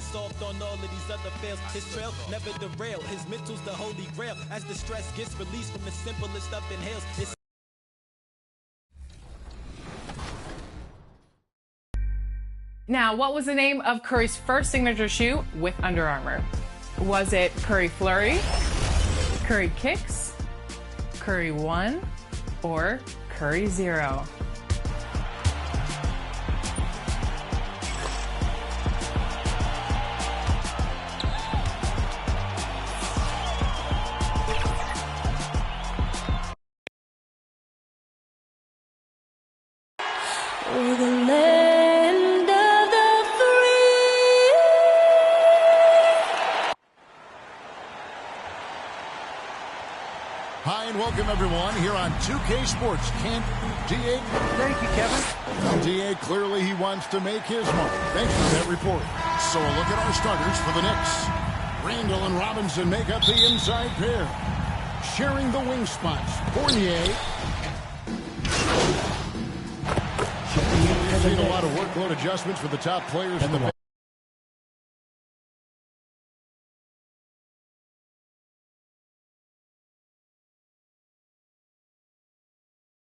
never soft on all of these other fails. His trail never derail. His mental's the holy grail. As the stress gets released from the simplest stuff inhales. It's Now, what was the name of Curry's first signature shoe with Under Armour? Was it Curry Flurry, Curry Kicks, Curry 1, or Curry 0? Hi, and welcome, everyone, here on 2K Sports. Kent, DA. Thank you, Kevin. Well, DA, clearly he wants to make his mark. Thanks for that report. So a look at our starters for the Knicks. Randall and Robinson make up the inside pair. Sharing the wing spots, Fournier. We've seen a lot of workload adjustments for the top players in the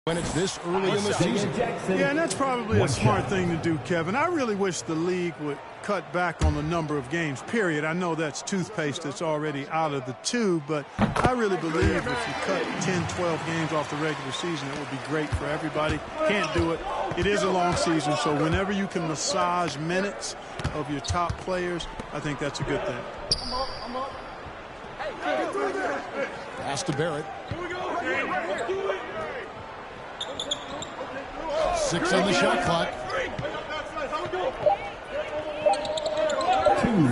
when it's this early in the season. Yeah, and that's probably a smart thing to do, Kevin. I really wish the league would cut back on the number of games, period. I know that's toothpaste that's already out of the tube, but I really believe if you cut 10, 12 games off the regular season, it would be great for everybody. Can't do it. It is a long season, so whenever you can massage minutes of your top players, I think that's a good thing. Pass to Barrett. 6 on the shot clock.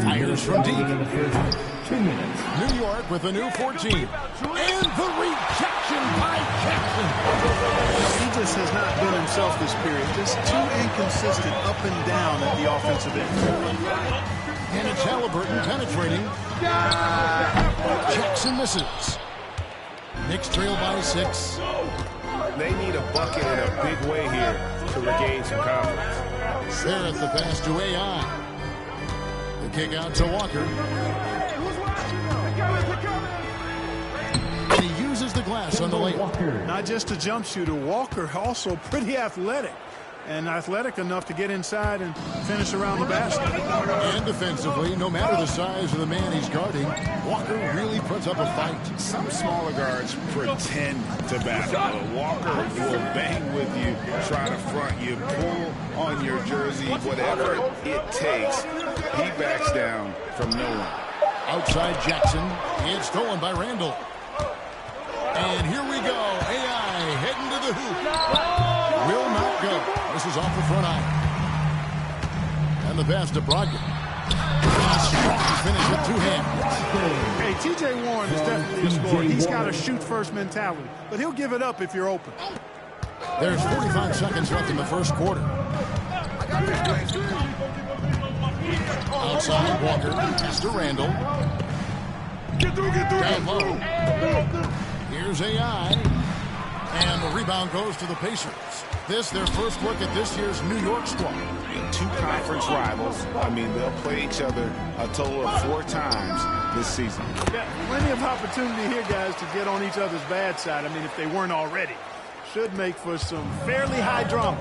Fires from deep. 2 minutes. New York with a new 14. And the rejection by Jackson. He just has not been himself this period. Just too inconsistent up and down at the offensive end. And it's Halliburton penetrating. Jackson misses. Knicks trail by 6. They need a bucket in a big way here to regain some confidence. There at the pass to yaaa. The kick out to Walker. And he uses the glass on the layup. Not just a jump shooter. Walker also pretty athletic. And athletic enough to get inside and finish around the basket. And defensively, no matter the size of the man he's guarding, Walker really puts up a fight. Some smaller guards pretend to battle, but Walker will bang with you, try to front you, pull on your jersey, whatever it takes. He backs down from no one. Outside Jackson. It's stolen by Randall. And here we go. AI heading to the hoop. Will not go. This is off the front iron. And the pass to Brogdon. Strong finish with 2 hands. Hey, T.J. Warren is definitely a scorer. He's got a shoot-first mentality, but he'll give it up if you're open. There's 45 seconds left in the first quarter. Outside Walker. Pass to Randall. Down low. Here's AI. And the rebound goes to the Pacers. This, their first look at this year's New York squad. 2 conference rivals. I mean, they'll play each other a total of 4 times this season. Yeah, plenty of opportunity here, guys, to get on each other's bad side. I mean, if they weren't already. Should make for some fairly high drama.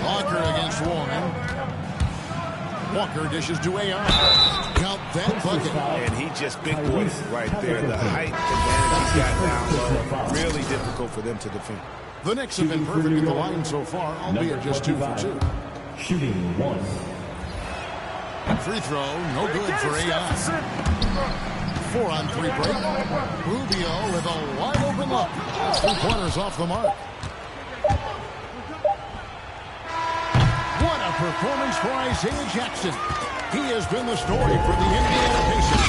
Walker against Warren. Walker dishes to AI. Count that bucket. And he just big boys right there. The height advantage he's got down low. Really difficult for them to defend. The Knicks have been perfect in the line so far, albeit just 2 for 2. Shooting 1. Free throw, no good for AI. 4-on-3 break. Rubio with a wide open look. 2 pointers off the mark. What a performance for Isaiah Jackson. He has been the story for the Indiana Pacers.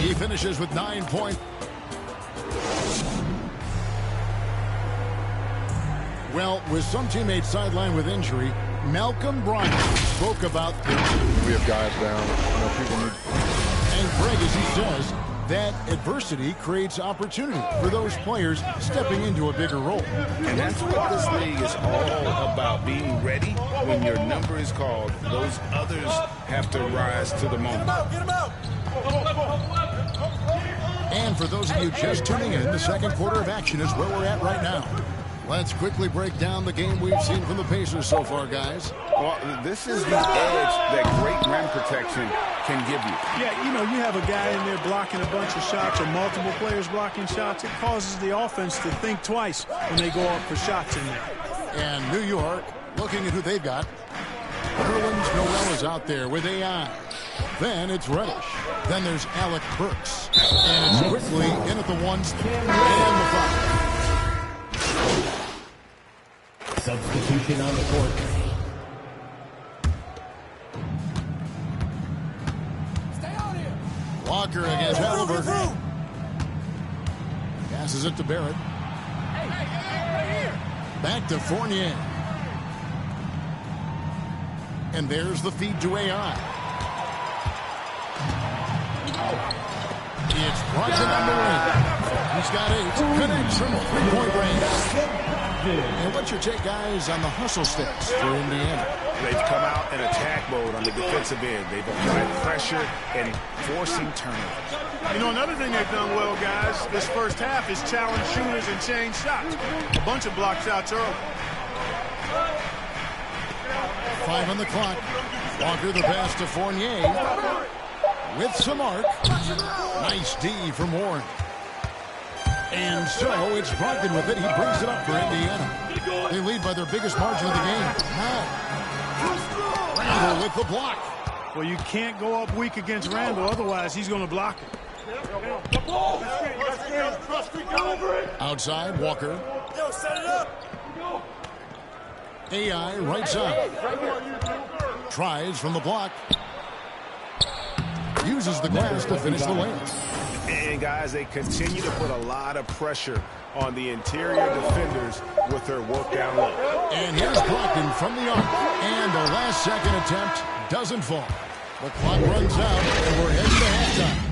He finishes with 9 points. Well, with some teammates sidelined with injury, Malcolm Bryant spoke about this. We have guys down. People need. And Greg, as he says, That adversity creates opportunity for those players stepping into a bigger role. And that's what this league is all about, being ready when your number is called. Those others have to rise to the moment. Get him out! And for those of you just tuning in, the second quarter of action is where we're at right now. Let's quickly break down the game we've seen from the Pacers so far, guys. Well, this is the edge that great rim protection can give you. Yeah, you know, you have a guy in there blocking a bunch of shots or multiple players blocking shots. It causes the offense to think twice when they go up for shots in there. And New York, looking at who they've got. Nerlens Noel is out there with yaaa. Then it's Reddish. Then there's Alec Burks. And it's quickly in at the 1 and the 5. Substitution on the court. Walker against Halliburton. Passes it to Barrett. Back to Fournier. And there's the feed to yaaa. It's Brogdon on the wing. He's got 8. Connects from 3-point range. And what's your take, guys, on the hustle sticks for Indiana? They've come out in attack mode on the defensive end. They've applied pressure and forcing turnovers. You know, another thing they've done well, guys, this first half is challenge shooters and change shots. A bunch of block shots early. 5 on the clock. Walker the pass to Fournier. With some arc. Nice D from Warren. And so it's Brogdon with it. He brings it up for Indiana. They lead by their biggest margin of the game. Now, Randall with the block. Well, you can't go up weak against Randall, otherwise he's going to block it. Outside, Walker. yaaa right side. Tries from the block. Uses the glass to finish the layup. And, guys, they continue to put a lot of pressure on the interior defenders with their work down low. And here's Brogdon from the arc. And the last-second attempt doesn't fall. The clock runs out, and we're heading to halftime.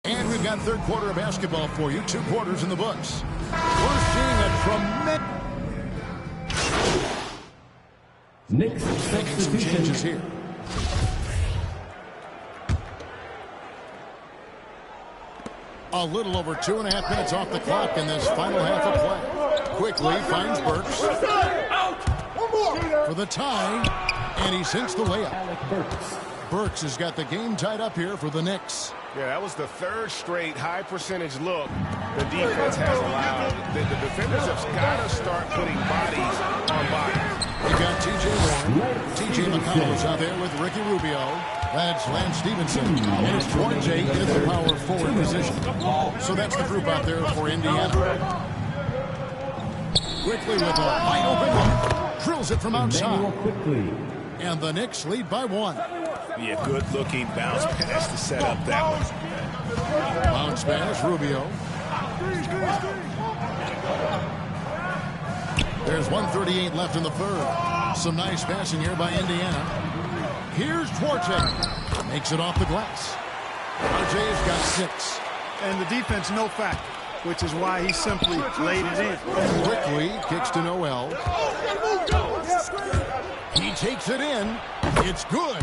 And we've got third quarter of basketball for you. 2 quarters in the books. We're seeing a tremendous... Knicks Making some changes here. A little over 2.5 minutes off the clock in this final half of play. Quickly finds Burks. For the tie. And he sinks the layup. Alec Burks. Burks has got the game tied up here for the Knicks. Yeah, that was the third straight high-percentage look the defense has allowed. The defenders have got to start putting bodies on bodies. We got T.J. Warren. T.J. McConnell's out there with Ricky Rubio. That's Lance Stevenson. And it's George in the power forward position. So that's the group out there for Indiana. Quickly with a wide open one. Drills it from outside. And the Knicks lead by 1. Yeah, good-looking bounce pass to set up that one. Bounce pass, Rubio. There's 1:38 left in the third. Some nice passing here by Indiana. Here's Duarte. Makes it off the glass. RJ's got 6. And the defense no factor, which is why he simply laid it in. Quickly kicks to Noel. He takes it in. It's good.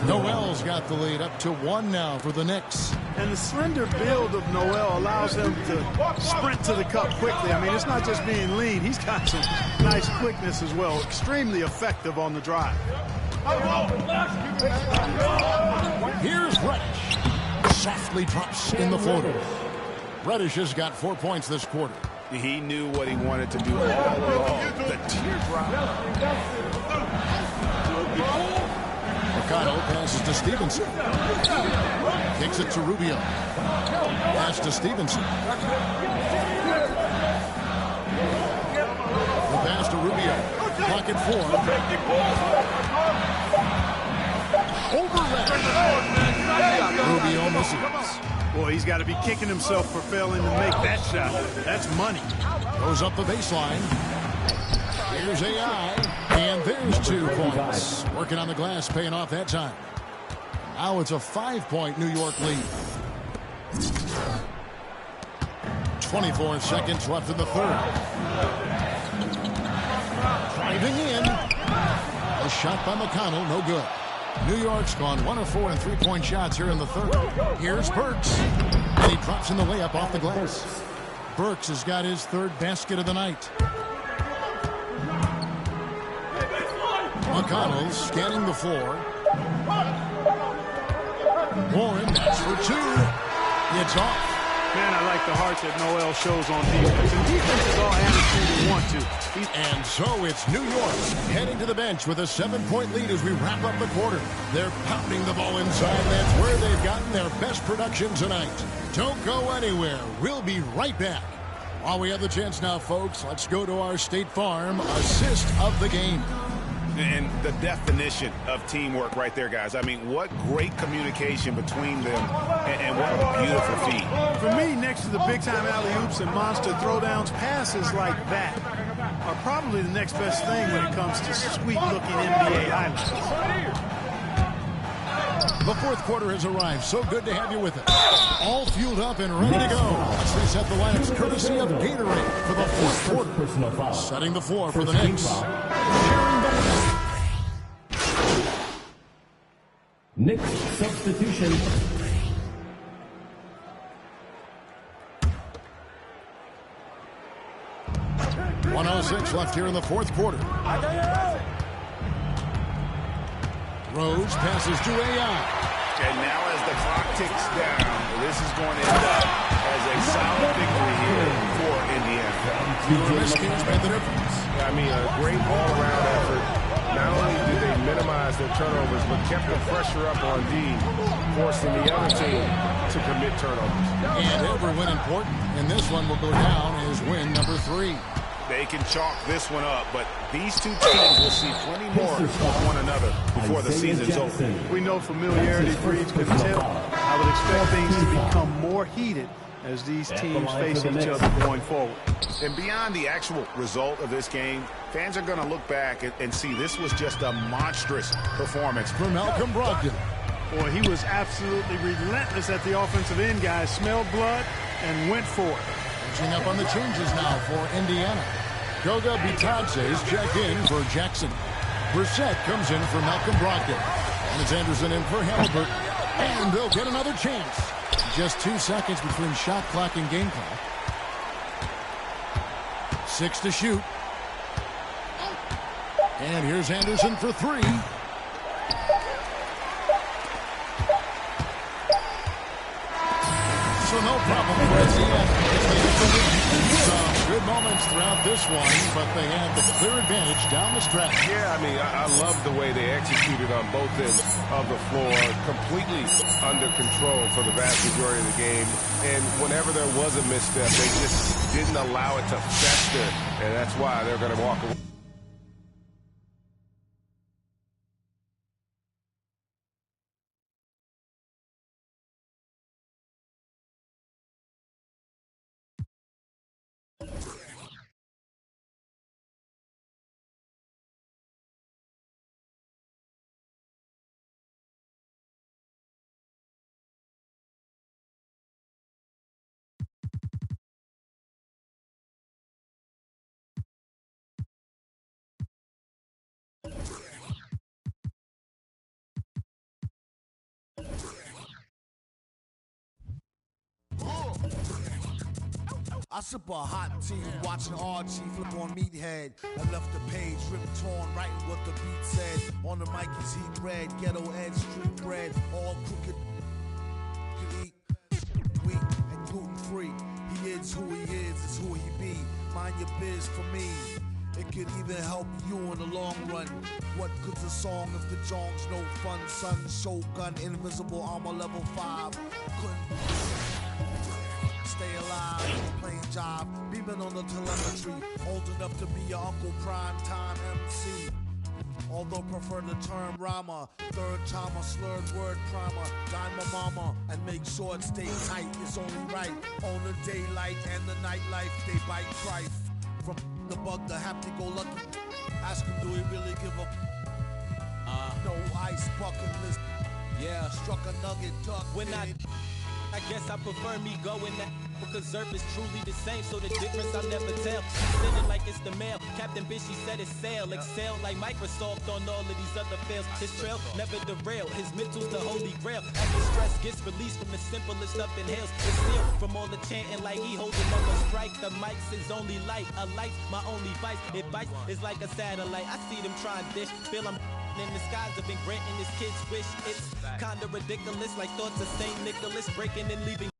Noel's got the lead up to 1 now for the Knicks. And the slender build of Noel allows him to sprint to the cup quickly. I mean, it's not just being lean. He's got some nice quickness as well. Extremely effective on the drive. Here's Reddish. Softly drops in the floater. Reddish has got 4 points this quarter. He knew what he wanted to do all along. The teardrop. McConnell passes to Stevenson. Kicks it to Rubio. Pass to Stevenson. The pass to Rubio. Pocket 4. Overlap. Rubio misses. Boy, he's got to be kicking himself for failing to make that shot. That's money. Goes up the baseline. Here's yaaa. And there's 2 points. Working on the glass, paying off that time. Now it's a 5-point New York lead. 24 seconds left in the third. Driving in. A shot by McConnell, no good. New York's gone 1 of 4 in 3-point shots here in the third. Here's Burks. And he drops in the layup off the glass. Burks has got his 3rd basket of the night. McConnell scanning the floor. Warren, that's for 2. It's off. Man, I like the heart that Noel shows on defense. And defense is all attitude and want to. And so it's New York heading to the bench with a 7-point lead as we wrap up the quarter. They're pounding the ball inside. That's where they've gotten their best production tonight. Don't go anywhere. We'll be right back. While we have the chance now, folks, let's go to our State Farm assist of the game. And the definition of teamwork right there, guys. I mean, what great communication between them, and what a beautiful feat. For me, next to the big-time alley-oops and monster throwdowns, passes like that are probably the next best thing when it comes to sweet-looking NBA highlights. The fourth quarter has arrived. So good to have you with us. All fueled up and ready to go. Let's reset the lineups courtesy of Gatorade for the fourth quarter. Setting the floor for the Knicks. Knicks substitution. .106 left here in the fourth quarter. Rose passes to yaaa. And now as the clock ticks down, this is going to end up as a solid victory here for Indiana. Miscues made the difference. I mean, a great all-around effort. Not only did they minimize their turnovers, but kept the pressure up on D, forcing the other team to commit turnovers. And every win important, and this one will go down as win number 3. They can chalk this one up, but these two teams will see plenty more of one another before the season's over. We know familiarity breeds contempt. I would expect things to become more heated as these teams face each other going forward. And beyond the actual result of this game, fans are going to look back and see this was just a monstrous performance from Malcolm Brogdon. Boy, he was absolutely relentless at the offensive end, guys. Smelled blood and went for it. Catching up on the changes now for Indiana. Goga Bitadze is checked in for Jackson. Brissett comes in for Malcolm Brogdon. And it's Anderson in for Halliburton. And they'll get another chance. Just 2 seconds between shot clock and game clock. 6 to shoot. And here's Anderson for 3. So no problem for Indiana. Some good moments throughout this one, but they had the clear advantage down the stretch. Yeah, I mean, I love the way they executed on both ends of the floor, completely under control for the vast majority of the game. And whenever there was a misstep, they just didn't allow it to fester, and that's why they're going to walk away. I sip a hot tea, watching RG flip on Meathead. I left the page ripped torn, writing what the beat said. On the mic is heat red, ghetto edge, street bread, all crooked. Could eat wheat and gluten free. He is who he is, it's who he be. Mind your biz for me. It could even help you in the long run. What good's a song if the jong's no fun? Sun, Shogun, invisible armor level 5. Couldn't stay alive, playing job, beaming on the telemetry. Old enough to be your Uncle Prime Time MC. Although prefer the term rama, third timer, slurred word primer, dine my mama, and make sure it stay tight. It's only right on the daylight and the nightlife. They bite trife. From the bug to happy-go-lucky. Ask him, do he really give a no ice bucket list? Yeah, Struck a nugget, duck. when I guess I prefer me going that because Zerp is truly the same, so the difference I'll never tell. Send it like it's the mail. Captain Bishy said it's sail. Excel like Microsoft on all of these other fails. His trail never derail. His mental's the holy grail. As the stress gets released from the simplest stuff inhales. It's still from all the chanting like he holding up a strike. The mic's his only light. A light's my only vice. Advice is like a satellite. I see them trying dish. Feel I'm in the skies have been granting his kids wish. It's kinda ridiculous like thoughts of St. Nicholas breaking and leaving.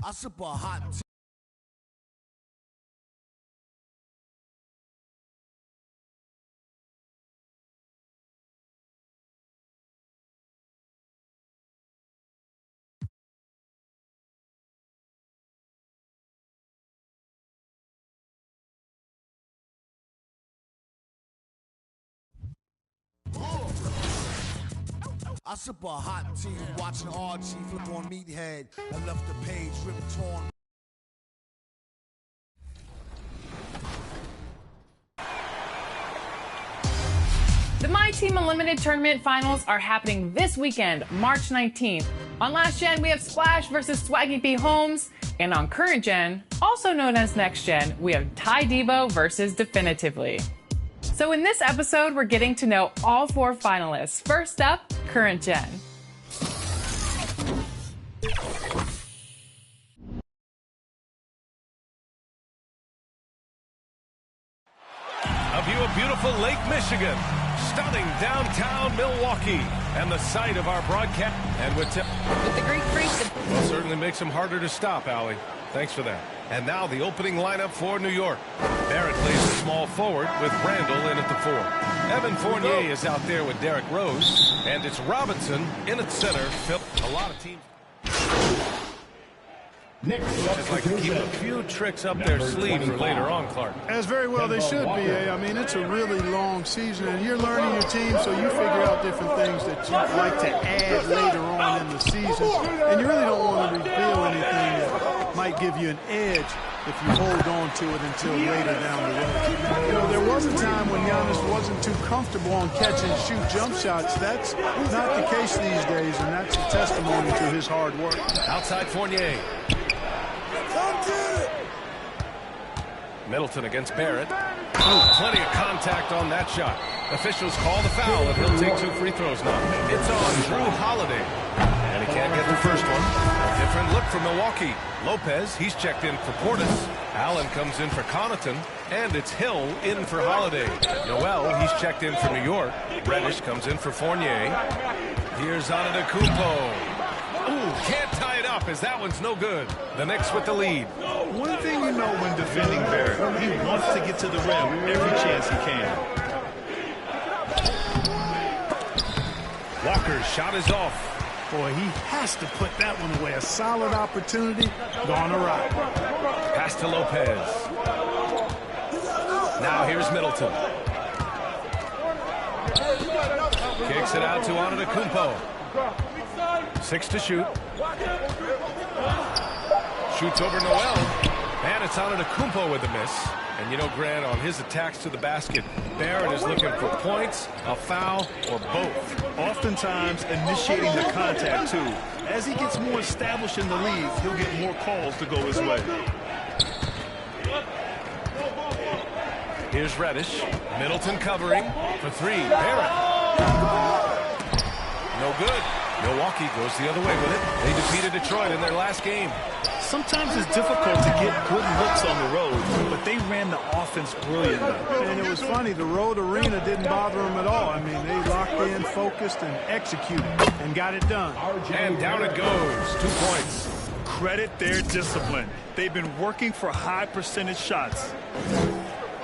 I sip a hot tea. I sip a hot tea, watching Archie flip on Meathead. I left the page ripped torn. The My Team Unlimited Tournament Finals are happening this weekend, March 19th. On Last Gen, we have Splash versus Swaggy P. Holmes. And on Current Gen, also known as Next Gen, we have Ty Debo versus Definitively. So in this episode, we're getting to know all 4 finalists. First up, Current Gen. A view of beautiful Lake Michigan, stunning downtown Milwaukee, and the site of our broadcast. And with the Greek Freak. Well, certainly makes them harder to stop, Allie. Thanks for that. And now the opening lineup for New York. Barrett plays a small forward with Randall in at the 4. Evan Fournier is out there with Derrick Rose. And it's Robinson in at center. A lot of teams just like to keep a few tricks up their sleeve for later on, Clark. As very well they should be. I mean, it's a really long season, and you're learning your team, so you figure out different things that you'd like to add later on in the season. And you really don't want to reveal anything that might give you an edge if you hold on to it until later down the road. You know, there was a time when Giannis wasn't too comfortable on catch and shoot jump shots. That's not the case these days, and that's a testimony to his hard work. Outside Fournier. Middleton against Barrett. Plenty of contact on that shot. Officials call the foul, and he'll take 2 free throws now. It's on Drew Holiday. And he can't get the first one. A different look for Milwaukee. Lopez, he's checked in for Portis. Allen comes in for Connaughton. And it's Hill in for Holiday. Noel, he's checked in for New York. Reddish comes in for Fournier. Here's Antetokounmpo. Ooh, can't tie it up as that one's no good. The Knicks with the lead. One thing you know when defending Barrett, he wants to get to the rim every chance he can. Walker's shot is off. Boy, he has to put that one away. A solid opportunity, gone awry. Pass to Lopez. Now here's Middleton. Kicks it out to Antetokounmpo. 6 to shoot. Shoots over Noel. And it's Antetokounmpo with a miss. And you know, Grant, on his attacks to the basket, Barrett is looking for points, a foul, or both. Oftentimes initiating the contact, too. As he gets more established in the league, he'll get more calls to go his way. Here's Reddish. Middleton covering for 3. Barrett. No good. Milwaukee goes the other way with it. They defeated Detroit in their last game. Sometimes it's difficult to get good looks on the road, but they ran the offense brilliantly. And it was funny, the road arena didn't bother them at all. I mean, they locked in, focused, and executed, and got it done. And down it goes. 2 points. Credit their discipline. They've been working for high percentage shots.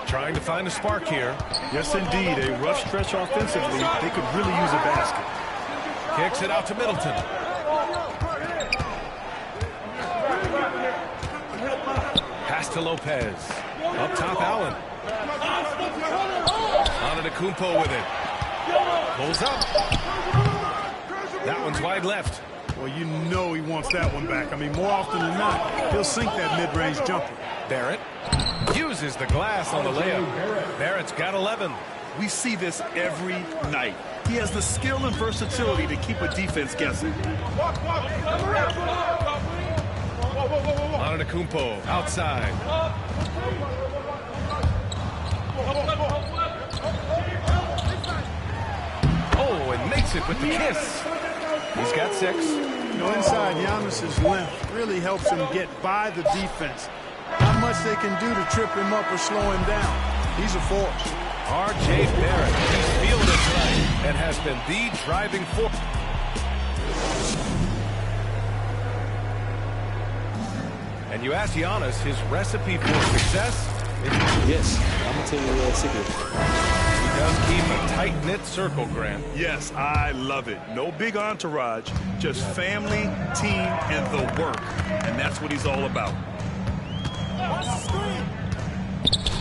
Trying to find a spark here. Yes, indeed. A rough stretch offensively. They could really use a basket. Kicks it out to Middleton. Pass to Lopez. Up top, Allen. Antetokounmpo with it. Pulls up. That one's wide left. Well, you know he wants that one back. I mean, more often than not, he'll sink that mid-range jumper. Barrett uses the glass on the layup. Barrett's got 11. We see this every night. He has the skill and versatility to keep a defense guessing. Antetokounmpo outside. Oh, and makes it with the kiss. He's got 6. You know, inside, Giannis's length really helps him get by the defense. Not much they can do to trip him up or slow him down. He's a force. R.J. Barrett, he's feeling it tonight and has been the driving force. And you ask Giannis his recipe for success? Yes, I'm going to tell you a secret. He does keep a tight-knit circle, Grant. Yes, I love it. No big entourage, just family, team, and the work. And that's what he's all about.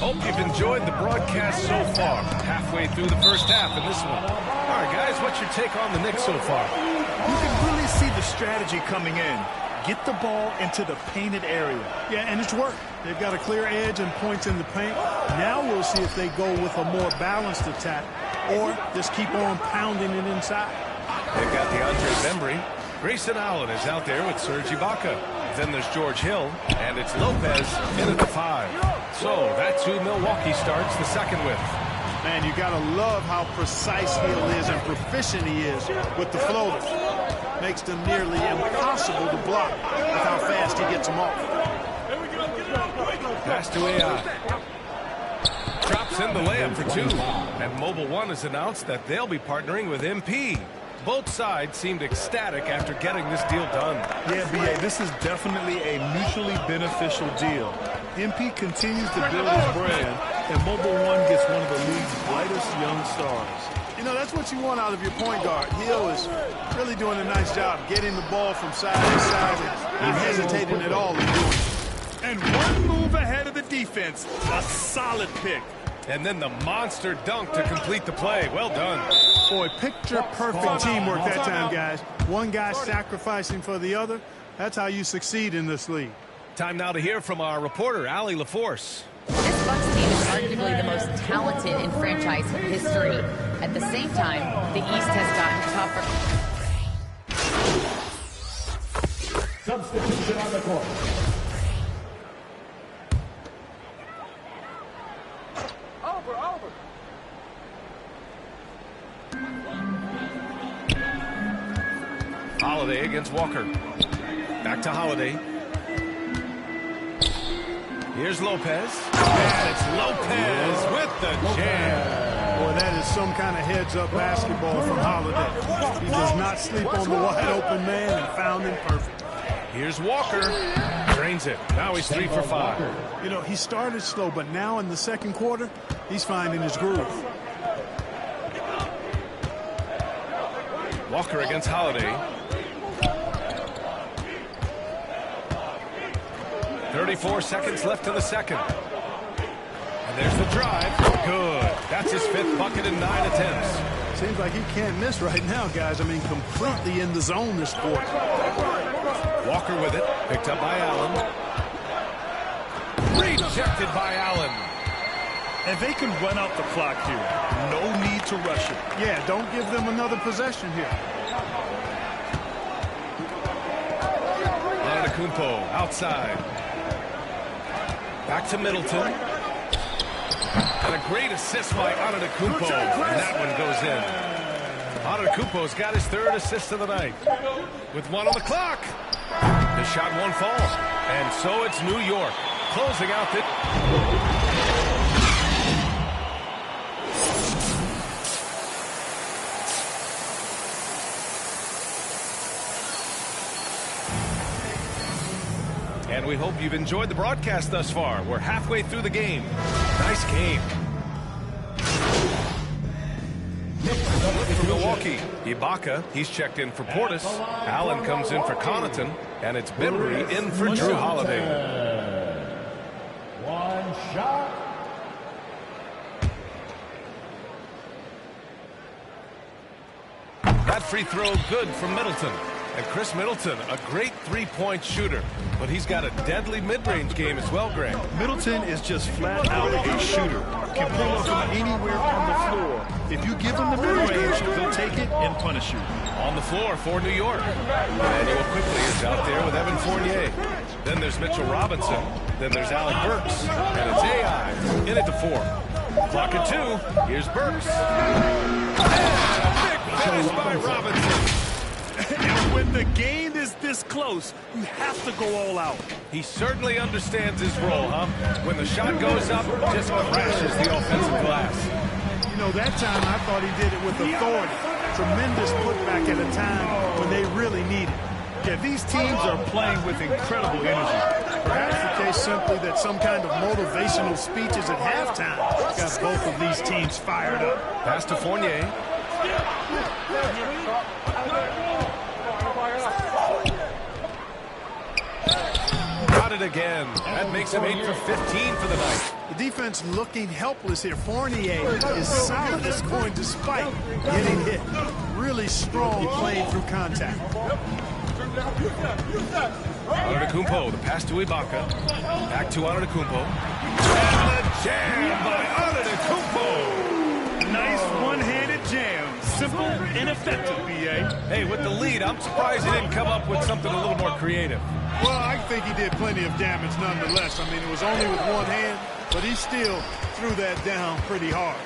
Hope you've enjoyed the broadcast so far. Halfway through the first half in this one. All right, guys, what's your take on the Knicks so far? You can really see the strategy coming in. Get the ball into the painted area. Yeah, and it's worked. They've got a clear edge and points in the paint. Now we'll see if they go with a more balanced attack or just keep on pounding it inside. They've got DeAndre Bembry. Grayson Allen is out there with Serge Ibaka. Then there's George Hill, and it's Lopez in at the 5. So that's who Milwaukee starts the second with. Man, you got to love how precise Hill is and proficient he is with the floaters. Makes them nearly impossible to block with how fast he gets them off. Pass to yaaa. Drops in the layup for 2. And Mobile One has announced that they'll be partnering with MP. Both sides seemed ecstatic after getting this deal done. Yeah, B.A., this is definitely a mutually beneficial deal. MP continues to build his brand, and Mobile One gets one of the league's brightest young stars. You know, that's what you want out of your point guard. Hill is really doing a nice job getting the ball from side to side and not hesitating at all in doing it. And one move ahead of the defense. A solid pick. And then the monster dunk to complete the play. Well done. Boy, picture-perfect teamwork that time, guys. One guy sacrificing for the other. That's how you succeed in this league. Time now to hear from our reporter, Allie LaForce. This Bucks team is arguably the most talented in franchise history. At the same time, the East has gotten tougher. Substitution on the court. Holiday against Walker. Back to Holiday. Here's Lopez. And it's Lopez with the jam. Boy, that is some kind of heads-up basketball from Holiday. He does not sleep on the wide-open man and found him perfect. Here's Walker. Drains it. Now he's 3 for 5. You know, he started slow, but now in the second quarter, he's finding his groove. Walker against Holiday. 34 seconds left in the second. And there's the drive. Good. That's his 5th bucket in 9 attempts. Seems like he can't miss right now, guys. I mean, completely in the zone this quarter. Walker with it. Picked up by Allen. Rejected by Allen. And they can run out the clock here. No need to rush it. Yeah, don't give them another possession here. Antetokounmpo outside. Back to Middleton. And a great assist by Antetokounmpo. And that one goes in. Antetokounmpo's got his 3rd assist of the night. With 1 on the clock. The shot won't fall. And so it's New York closing out the... And we hope you've enjoyed the broadcast thus far. We're halfway through the game. Nice game. For Milwaukee, Ibaka, he's checked in for Portis. Allen comes in for Connaughton. And it's Bembry in for Drew Holiday. One shot. That free throw good from Middleton. And Chris Middleton, a great three-point shooter. But he's got a deadly mid-range game as well, Greg. Middleton is just flat out a shooter. Can pull up from anywhere on the floor. If you give him the mid-range, he'll take it and punish you. On the floor for New York. Emmanuel quickly is out there with Evan Fournier. Then there's Mitchell Robinson. Then there's Alec Burks. And it's AI in at the 4. Clock at 2. Here's Burks. And a big finish by Robinson. And when the game is this close, you have to go all out. He certainly understands his role, huh? When the shot goes up, just crashes the offensive glass. You know, that time I thought he did it with authority. Tremendous putback at a time when they really need it. Yeah, these teams are playing with incredible energy. Perhaps the case simply that some kind of motivational speeches at halftime got both of these teams fired up. Pass to Fournier. Got it again. That makes him 8 for 15 for the night. The defense looking helpless here. Fournier is solid as going despite getting hit. Really strong playing through contact. Antetokounmpo, the pass to Ibaka. Back to Antetokounmpo. And the jam by Antetokounmpo. Nice one-handed jam. Simple and effective, B.A. Hey, with the lead, I'm surprised he didn't come up with something a little more creative. Well, I think he did plenty of damage nonetheless. I mean, it was only with one hand, but he still threw that down pretty hard.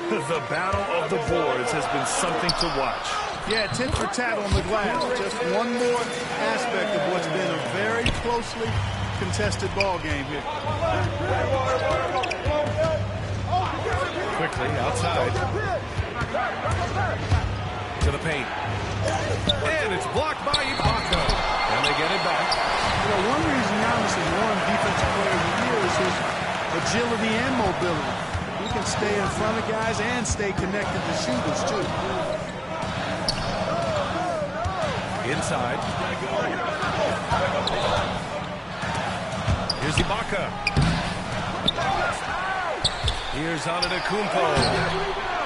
The battle of the boards has been something to watch. Yeah, tit for tat on the glass. Just one more aspect of what's been a very closely contested ball game here. Quickly outside. To the paint. And it's blocked by Ibaka. And they get it back. You know, one reason Giannis has won Defensive Player of the Year is his agility and mobility. He can stay in front of guys and stay connected to shooters, too. Inside. Here's Ibaka. Here's Antetokounmpo.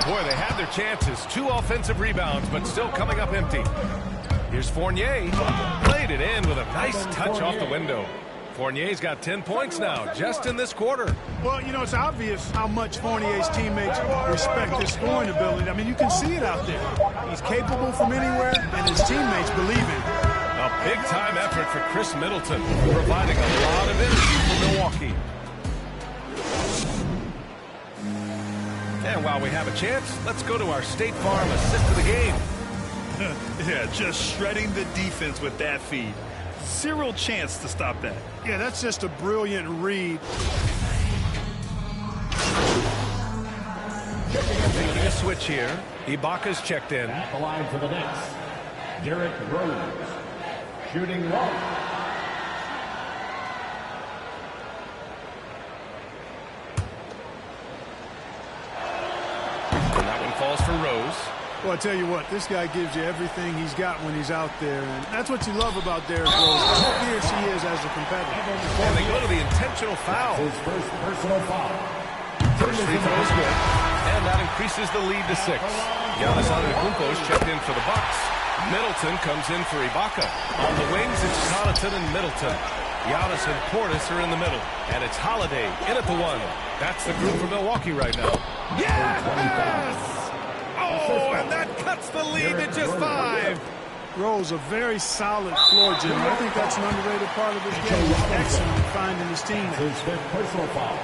Boy, they had their chances. 2 offensive rebounds, but still coming up empty. Here's Fournier. Played it in with a nice touch off the window. Fournier's got 10 points now, just in this quarter. Well, you know, it's obvious how much Fournier's teammates respect his scoring ability. I mean, you can see it out there. He's capable from anywhere, and his teammates believe in him. A big-time effort for Chris Middleton, providing a lot of energy for Milwaukee. And while we have a chance, let's go to our State Farm assist of the game. Yeah, just shredding the defense with that feed. Zero chance to stop that. Yeah, that's just a brilliant read. Making a switch here. Ibaka's checked in. At the line for the Knicks, Derrick Rose, shooting low. And that one falls for Rose. Well, I tell you what, this guy gives you everything he's got when he's out there, and that's what you love about Derrick Rose. How he or she is as a competitor. And they go to the intentional foul. His first personal foul. First free throw is good, and that increases the lead to 6. Giannis Antetokounmpo is checked in for the Bucks. Middleton comes in for Ibaka. On the wings, it's Connaughton and Middleton. Giannis and Portis are in the middle, and it's Holiday in at the 1. That's the group for Milwaukee right now. Yes! Oh, and that cuts the lead to just 5. Rose, a very solid floor general. I think that's an underrated part of his game. He's excellent at finding his teammates. His fifth personal foul.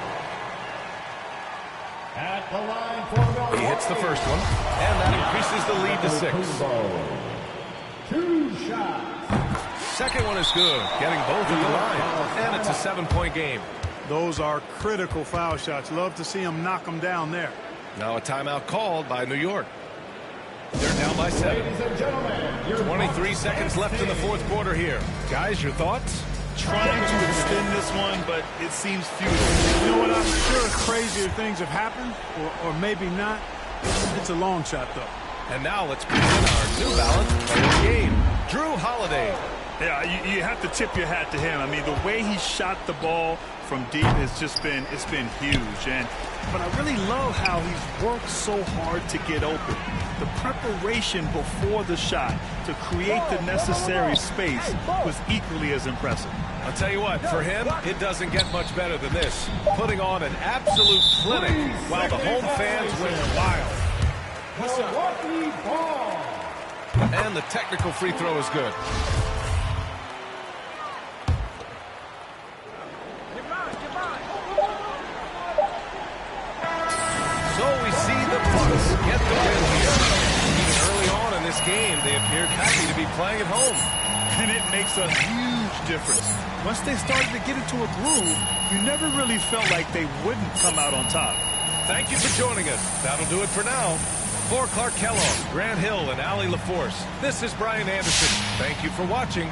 At the line for Milwaukee. He hits the first one, and that increases the lead to 6. 2 shots. Second one is good, getting both at the line, and it's a 7-point game. Those are critical foul shots. Love to see them knock them down there. Now a timeout called by New York. They're down by 7. 23 seconds left in the fourth quarter here. Guys, your thoughts? Trying to extend this one, but it seems futile. You know what? I'm sure crazier things have happened, or maybe not. It's a long shot, though. And now let's begin our New Balance Player of the Game, Drew Holiday. Yeah, you have to tip your hat to him. I mean, the way he shot the ball from deep has just been, it's been huge. But I really love how he's worked so hard to get open. The preparation before the shot to create the necessary space was equally as impressive. I'll tell you what, for him, it doesn't get much better than this. Putting on an absolute clinic while the home fans went wild. And the technical free throw is good. So we see the Bucks get the win here. Even early on in this game, they appeared happy to be playing at home. And it makes a huge difference. Once they started to get into a groove, you never really felt like they wouldn't come out on top. Thank you for joining us. That'll do it for now. For Clark Kellogg, Grant Hill, and Allie LaForce, this is Brian Anderson. Thank you for watching.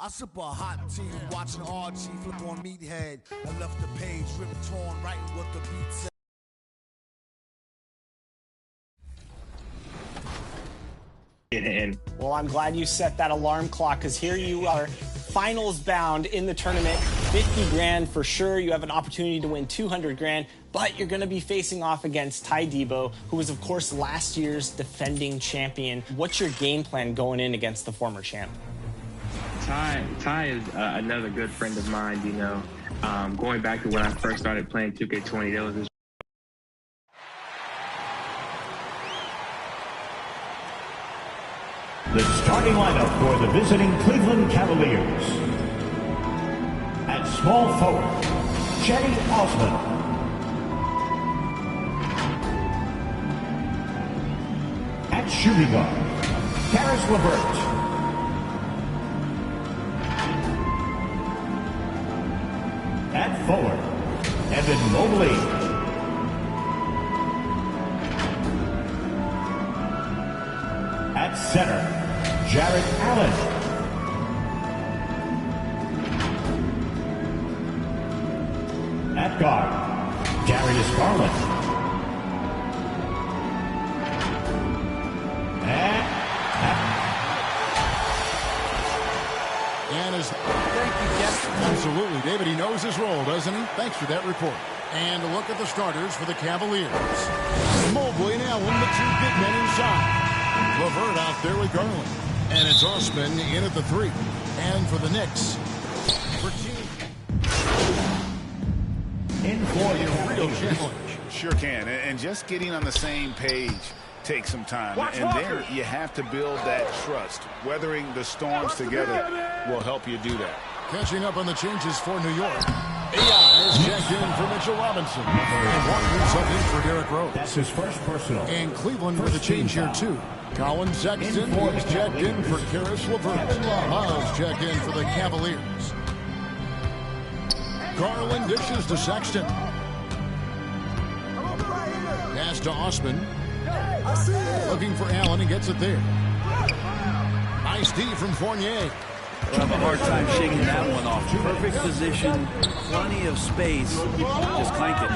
I sip a hot tea, watching RG flip on Meathead. I left the page ripped torn, writing what the beat said. Well, I'm glad you set that alarm clock, because here you are, finals bound in the tournament. 50 grand for sure. You have an opportunity to win 200 grand, but you're going to be facing off against Ty Debo, who was, of course, last year's defending champion. What's your game plan going in against the former champ? Ty is another good friend of mine, you know. Going back to when I first started playing 2K20, there was this. The starting lineup for the visiting Cleveland Cavaliers. At small forward, Cedi Osman. At shooting guard, Karis LeVert. At forward, Evan Mobley. At center, Jarrett Allen. At guard, Darius Garland. And as thank you, Jeff. Absolutely, David. He knows his role, doesn't he? Thanks for that report. And a look at the starters for the Cavaliers. Mobley and Allen, the two big men inside. LeVert out there with Garland. And it's Osman in at the 3. And for the Knicks, in for a real challenge. Sure can. And just getting on the same page takes some time. And there you have to build that trust. Weathering the storms together will help you do that. Catching up on the changes for New York. yaaa is checked in for Mitchell Robinson. And Walker's up in for Derrick Rose. That's his first personal. And Cleveland with a change here, too. Colin Sexton is checked in for Karis LeVert. Miles checked in for the Cavaliers. Garland dishes to Sexton. Pass to Osman. Looking for Allen and gets it there. Nice D from Fournier. We'll have a hard time shaking that one off. Perfect position, plenty of space. Just clanked it.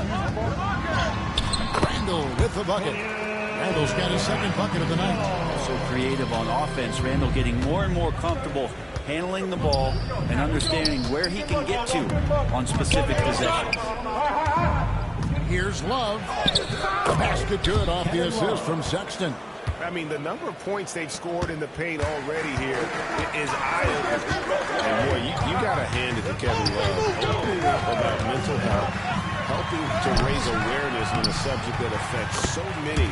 Randall with the bucket. Randall's got his second bucket of the night. So creative on offense. Randall getting more and more comfortable handling the ball and understanding where he can get to on specific possessions. Here's Love. The basket good off the assist from Sexton. I mean, the number of points they've scored in the paint already here is eye-opening. And boy, you got to hand it to Kevin Love about mental health, helping helping to raise awareness on a subject that affects so many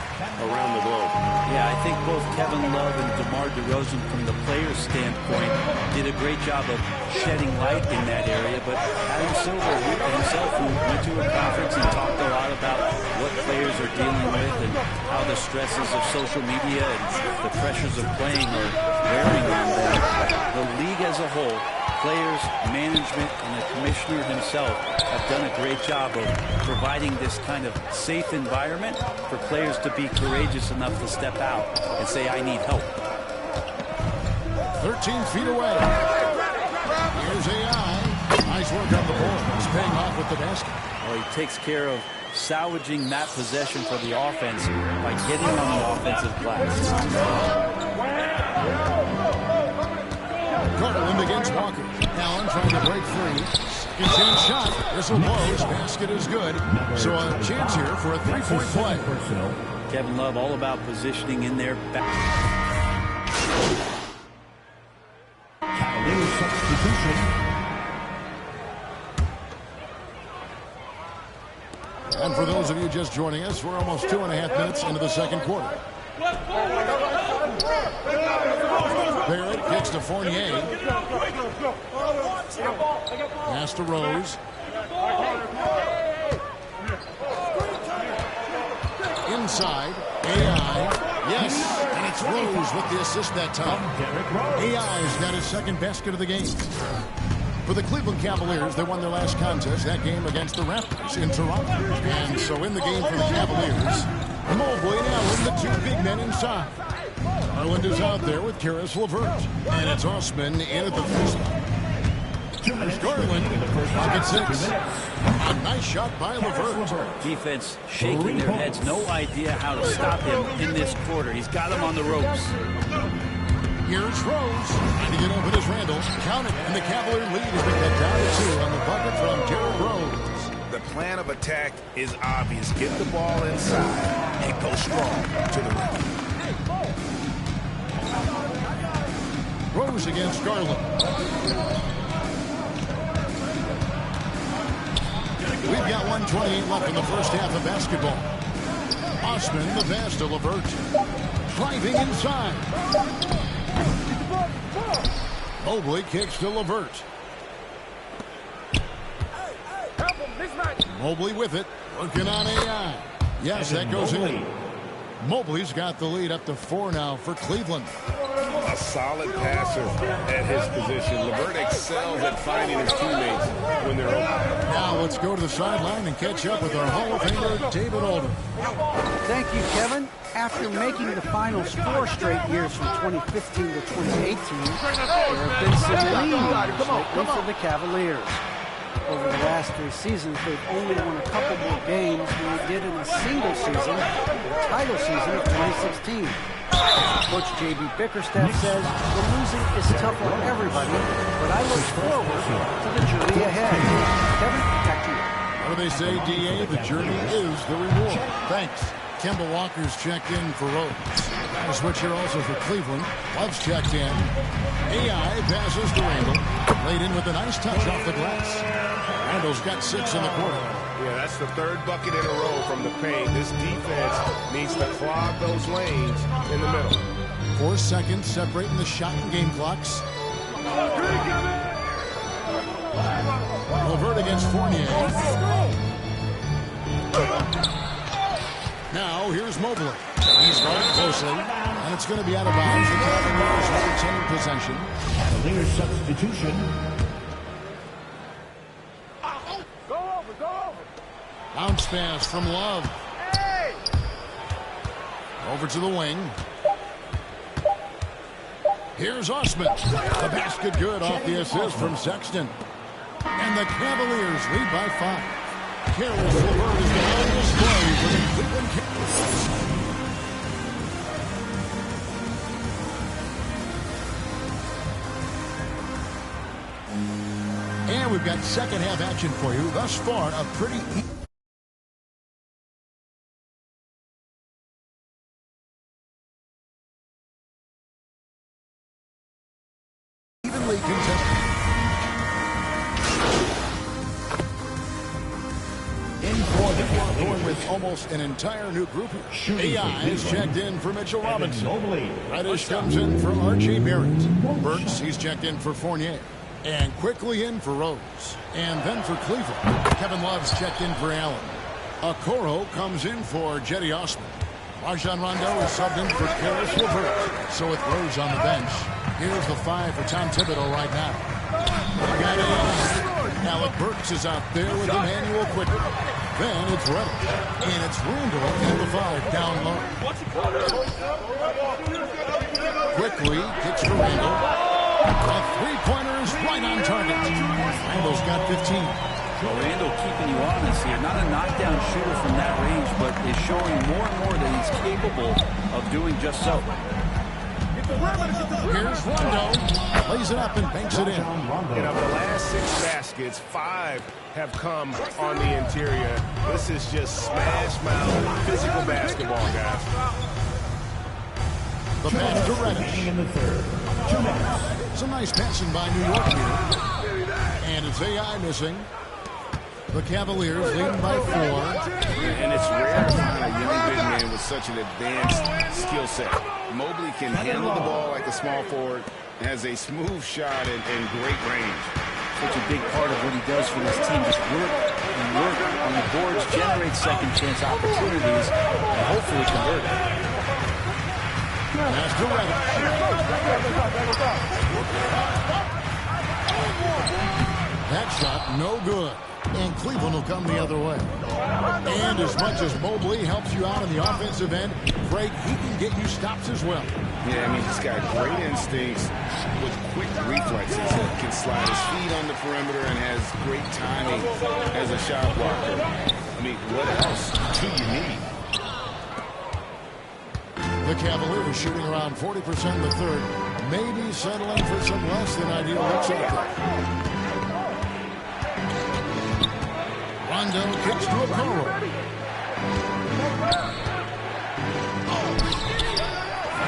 around the globe. Yeah, I think both Kevin Love and DeMar DeRozan, from the player's standpoint, did a great job of shedding light in that area. But Adam Silver himself, who went to a conference and talked a lot about what players are dealing with and how the stresses of social media and the pressures of playing are wearing on them. The league as a whole, players, management, and the commissioner himself have done a great job of providing this kind of safe environment for players to be courageous enough to step out and say, I need help. 13 feet away. Here's yaaa. Nice work on the board. He's paying off with the basket. Well, he takes care of salvaging that possession for the offense by getting on the offensive glass. Garland against Walker. Allen trying to break free. Second chance shot. Whistle blows. Basket is good. So a chance here for a three-point play. Kevin Love all about positioning in their back. Cavaliers substitution. And for those of you just joining us, we're almost 2.5 minutes into the second quarter. Barrett kicks to Fournier. Pass to Rose. Inside. yaaa. Yes, and it's Rose with the assist that time. yaaa's got his second basket of the game. For the Cleveland Cavaliers, they won their last contest, that game against the Raptors in Toronto. And so in the game for the Cavaliers, Mobley and Allen, the two big men inside. Garland is out there with Karis LeVert. And it's Osman in at the free spot. Here's Garland, pocket six. A nice shot by LeVert. Defense shaking their heads, no idea how to stop him in this quarter. He's got him on the ropes. Here's Rose. Trying to get open as Randall. Count it. And the Cavalier lead has been cut down to 2 on the bucket from Derrick Rose. The plan of attack is obvious. Get the ball inside and go strong to the rim. Rose against Garland. We've got 1:28 left in the first half of basketball. Osman, the pass to LeVert. Driving inside. Mobley kicks to LeVert. Mobley with it. Working on yaaa. Yes, that goes in. Mobley's got the lead up to 4 now for Cleveland. A solid passer at his position. LeVert excels at finding his teammates when they're open. Now let's go to the sideline and catch up with our Hall of Famer, David Alden. Thank you, Kevin. After making the finals 4 straight years from 2015 to 2018, there have been some lean years lately for the Cavaliers. Over the last 3 seasons, they've only won a couple more games than they did in a single season, the title season of 2016. Coach J.B. Bickerstaff says the losing is tough on everybody, but I look forward to the journey ahead. Kevin, back to you. What do they say, D.A.? The journey is the reward. Thanks. Kemba Walker's checked in for Rose. Got a switch here also for Cleveland. Love's checked in. yaaa passes to Randall. Laid in with a nice touch off the glass. Randall's got 6 in the quarter. Yeah, that's the 3rd bucket in a row from the paint. This defense needs to clog those lanes in the middle. 4 seconds separating the shot and game clocks. LeVert against Fournier. Now, here's Mobley. He's running closely, and it's going to be out of bounds. The Cavaliers retain possession. Cavaliers substitution. Go over. Bounce pass from Love. Over to the wing. Here's Osman. The basket good off the assist from Sexton. And the Cavaliers lead by 5. Karis LeVert is on display for the Cleveland Cavaliers. And we've got second half action for you. Thus far, a pretty evenly contested. Going with almost an entire new group here. AI is checked in for Mitchell Robinson. Reddish comes in for R.J. Barrett. Burks, he's checked in for Fournier. And quickly in for Rose. And then for Cleveland, Kevin Love's checked in for Allen. Okoro comes in for Jetty Osman. Rajon Rondo is subbed in for Karis LeVert. So with Rose on the bench, here's the 5 for Tom Thibodeau right now. They got AI. Alec Burks is out there with Emmanuel Quickly. Then it's Reddish. And it's Randall at the 5 down low. Quickly kicks to Randall. A three-pointer is right on target. Randall's got 15. Well, Randall keeping you honest here. Not a knockdown shooter from that range, but is showing more and more that he's capable of doing just so. Here's Rondo. Lays it up and banks it in. And of the last 6 baskets, 5 have come on the interior. This is just smash mouth physical basketball, guys. The pass to Reddish. In the third. 2 minutes. Some nice passing by New York here. And it's AI missing. The Cavaliers leading by 4. And it's rare to find a young big man with such an advanced skill set. Mobley can handle the ball like a small forward, has a smooth shot and great range. Such a big part of what he does for this team. Just work and work on the boards, generate second chance opportunities, and hopefully convert it. Pass to Reddish. That shot no good. And Cleveland will come the other way. And as much as Mobley helps you out on the offensive end, Craig, he can get you stops as well. Yeah, I mean, he's got great instincts with quick reflexes. He can slide his feet on the perimeter and has great timing as a shot blocker. I mean, what else do you need? The Cavaliers shooting around 40% in the third. Maybe settling for some less than ideal looks out there. Rondo kicks to Okoro.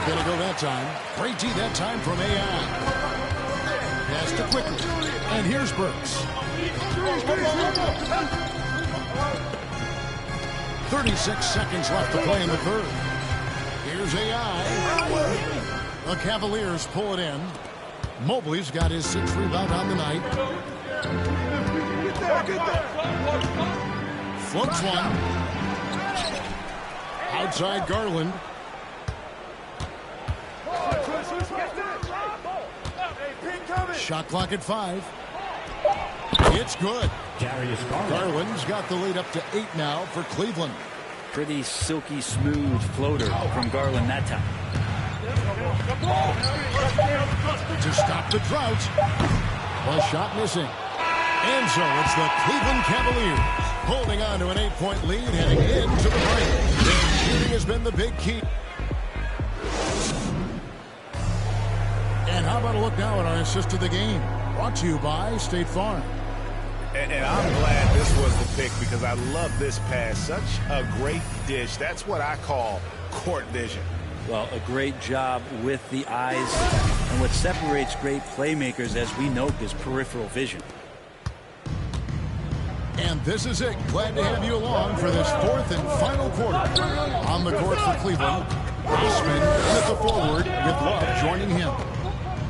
Gonna go that time. Great D that time from AI. Pass to Quickly. And here's Burks. 36 seconds left to play in the third. Here's AI. The Cavaliers pull it in. Mobley's got his 6th rebound on the night. Floats one. Outside Garland. Shot clock at 5. It's good. Garland's got the lead up to 8 now for Cleveland. Pretty silky smooth floater from Garland that time. To stop the drought. A shot missing. And so it's the Cleveland Cavaliers holding on to an 8-point lead heading into the break. Their shooting has been the big key. And how about a look now at our assist of the game? Brought to you by State Farm. And I'm glad this was the pick because I love this pass. Such a great dish. That's what I call court vision. Well, a great job with the eyes. And what separates great playmakers, as we know, is peripheral vision. And this is it. Glad to have you along for this 4th and final quarter. On the court for Cleveland, Osman at the forward with Love joining him.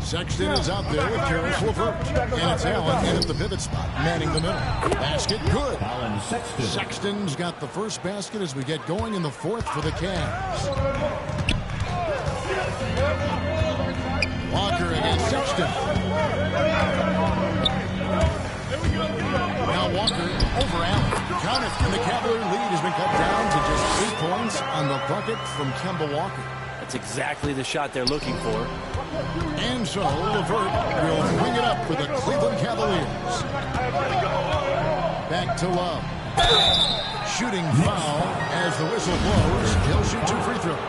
Sexton is out there with Karis LeVert. And it's Allen in at the pivot spot, manning the middle. Basket good. Sexton's got the first basket as we get going in the 4th for the Cavs. Walker against Sexton. Now Walker over Allen. Count it. And the Cavalier lead has been cut down to just 8 points on the bucket from Kemba Walker. That's exactly the shot they're looking for. And so LeVert will bring it up for the Cleveland Cavaliers. Back to Love. Shooting foul as the whistle blows. He'll shoot 2 free throws.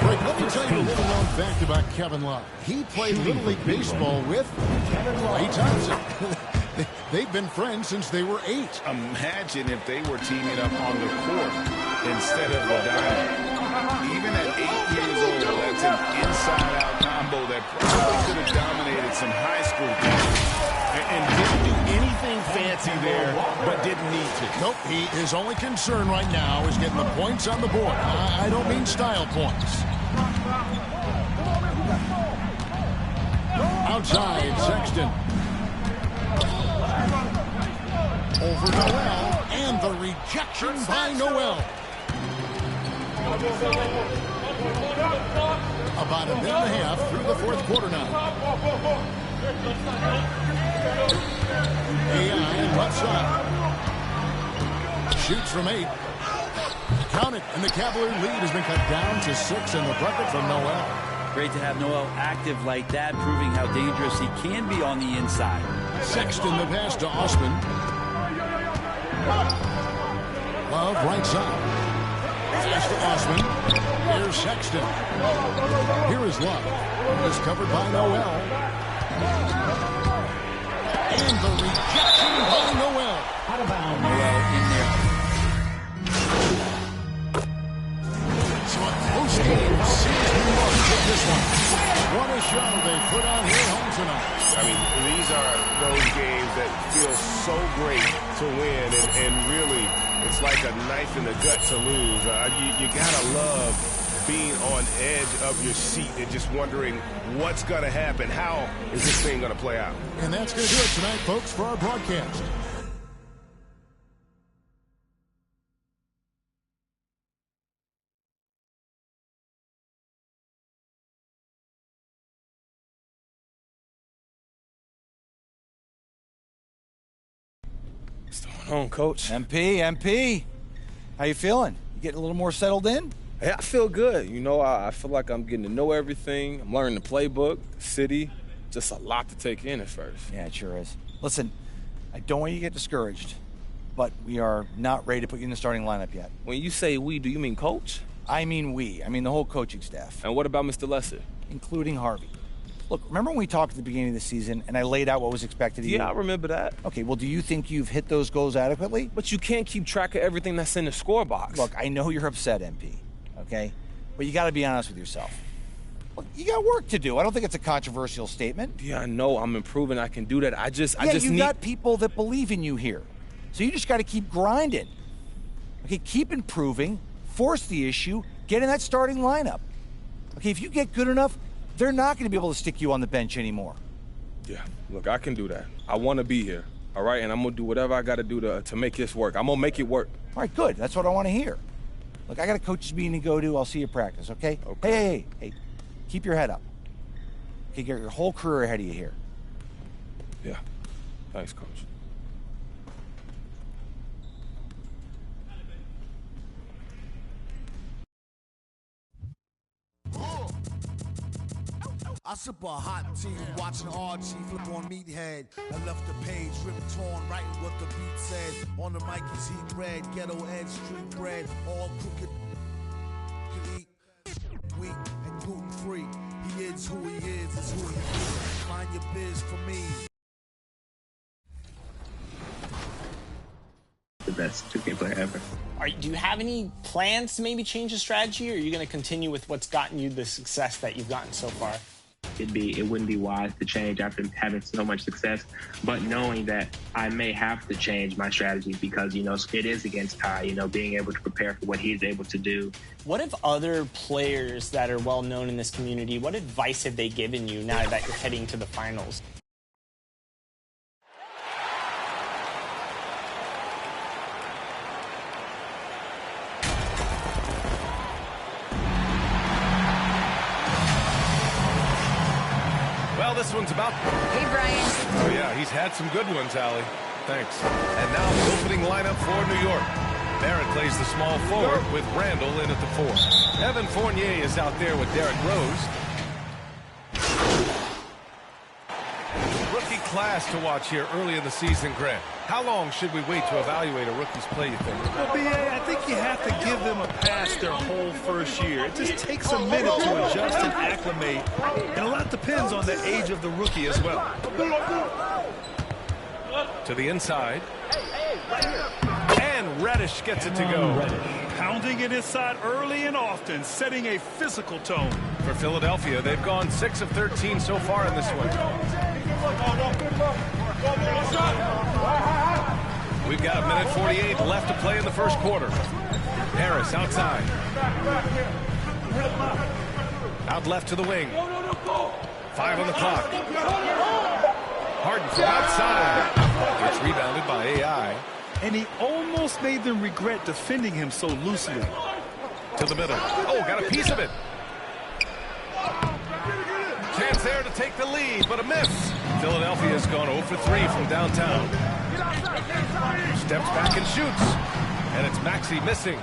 Right, let me tell you a little known fact about Kevin Love. He played Little League Baseball with Ray Thompson. They've been friends since they were 8. Imagine if they were teaming up on the court instead of the diamond. Even at 8 years old, that's an inside-out combo that probably could have dominated some high school games. And didn't do anything fancy fancy there, but didn't need to. Nope, his only concern right now is getting the points on the board. I don't mean style points. Outside, Sexton. Over Noel, and the rejection by Noel. About a minute and a half through the fourth quarter now. yaaa left side. Shoots from 8. Count it, and the Cavalier lead has been cut down to 6 in the bucket from Noel. Great to have Noel active like that, proving how dangerous he can be on the inside. Sexton the pass to Osman. Love right side. Pass to Osman. Here's Sexton. Here is Love. Is covered by Noel. And the rejection by Noel. Out of bounds. Noel in there. So a close game sees New York get this one. What a show they put on here home tonight. I mean, these are those games that feel so great to win, and really, it's like a knife in the gut to lose. You gotta love being on edge of your seat and just wondering what's gonna happen. How is this thing gonna play out? And that's gonna do it tonight, folks, for our broadcast. What's going on, Coach? MP, how you feeling? You getting a little more settled in? Hey, I feel good. You know, I feel like I'm getting to know everything. I'm learning the playbook, the city. Just a lot to take in at first. Yeah, it sure is. Listen, I don't want you to get discouraged, but we are not ready to put you in the starting lineup yet. When you say we, do you mean coach? I mean we. I mean the whole coaching staff. And what about Mr. Lesser? Including Harvey. Look, remember when we talked at the beginning of the season and I laid out what was expected of you? Yeah, I remember that. Okay, well, do you think you've hit those goals adequately? But you can't keep track of everything that's in the score box. Look, I know you're upset, MP, okay? But you got to be honest with yourself. Look, you got work to do. I don't think it's a controversial statement. Yeah, I know. I'm improving. I can do that. I just you need... got people that believe in you here. So you just got to keep grinding. Okay, keep improving, force the issue, get in that starting lineup. Okay, if you get good enough, they're not going to be able to stick you on the bench anymore. Yeah, look, I can do that. I want to be here, all right? And I'm going to do whatever I got to do to make this work. I'm going to make it work. All right, good. That's what I want to hear. Look, I got a coach's meeting to go to. I'll see you practice, okay? Okay. Hey, keep your head up. Okay, get your whole career ahead of you here. Yeah, thanks, Coach. I sip a hot tea, watching RG flip on Meathead. I left the page ripped torn, writing what the beat said. On the mic is heat bread, ghetto edge, street bread, all crooked. Can eat wheat and gluten free. He is who he is who he is. Find your biz for me. The best 2K player ever. Do you have any plans to maybe change the strategy, or are you going to continue with what's gotten you the success that you've gotten so far? It wouldn't be wise to change after having so much success, but knowing that I may have to change my strategy because, you know, it is against Ty, you know, being able to prepare for what he's able to do. What if other players that are well known in this community, what advice have they given you now that you're heading to the finals? Well, this one's about... Hey, Brian. Oh, yeah, he's had some good ones, Allie. Thanks. And now the opening lineup for New York. Barrett plays the small forward with Randall in at the 4. Evan Fournier is out there with Derrick Rose. Rookie class to watch here early in the season, Grant. How long should we wait to evaluate a rookie's play, you think? Well, B.A., I think you have to give them a pass their whole first year. It just takes a minute to adjust and acclimate, and a lot depends on the age of the rookie as well. To the inside. And Reddish gets it to go. Pounding it inside early and often, setting a physical tone. For Philadelphia, they've gone 6 of 13 so far in this one. we've got 1:48 left to play in the first quarter. Harris outside. Out left to the wing. 5 on the clock. Harden from outside. It's rebounded by AI. And he almost made them regret defending him so loosely. To the middle. Oh, got a piece of it. Chance there to take the lead, but a miss. Philadelphia's gone 0 for 3 from downtown. Steps back and shoots. And it's Maxey missing.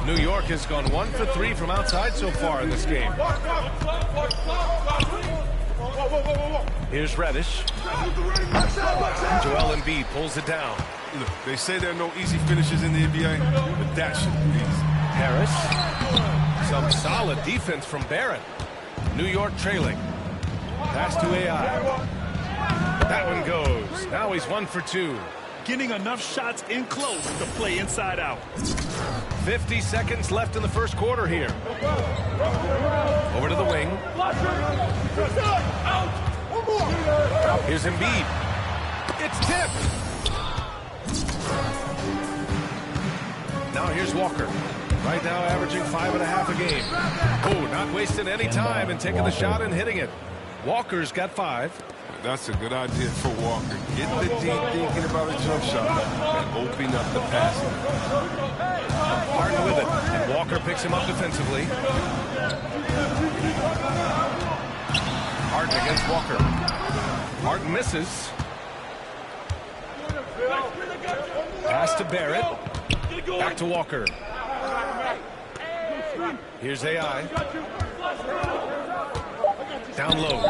New York has gone 1 for 3 from outside so far in this game. Here's Reddish. Joel Embiid pulls it down. Look, they say there are no easy finishes in the NBA, but that should be easy. Harris. Some solid defense from Barrett. New York trailing. Pass to AI. That one goes. Now he's 1 for 2. Getting enough shots in close to play inside out. 50 seconds left in the first quarter here. Over to the wing. Here's Embiid. It's tipped. Now here's Walker. Right now averaging 5.5 a game. Oh, not wasting any time and taking the shot and hitting it. Walker's got 5. That's a good idea for Walker. Get the deep thinking about a jump shot and open up the passing. Harden with it, and Walker picks him up defensively. Harden against Walker. Harden misses. Pass to Barrett. Back to Walker. Here's AI. Down low.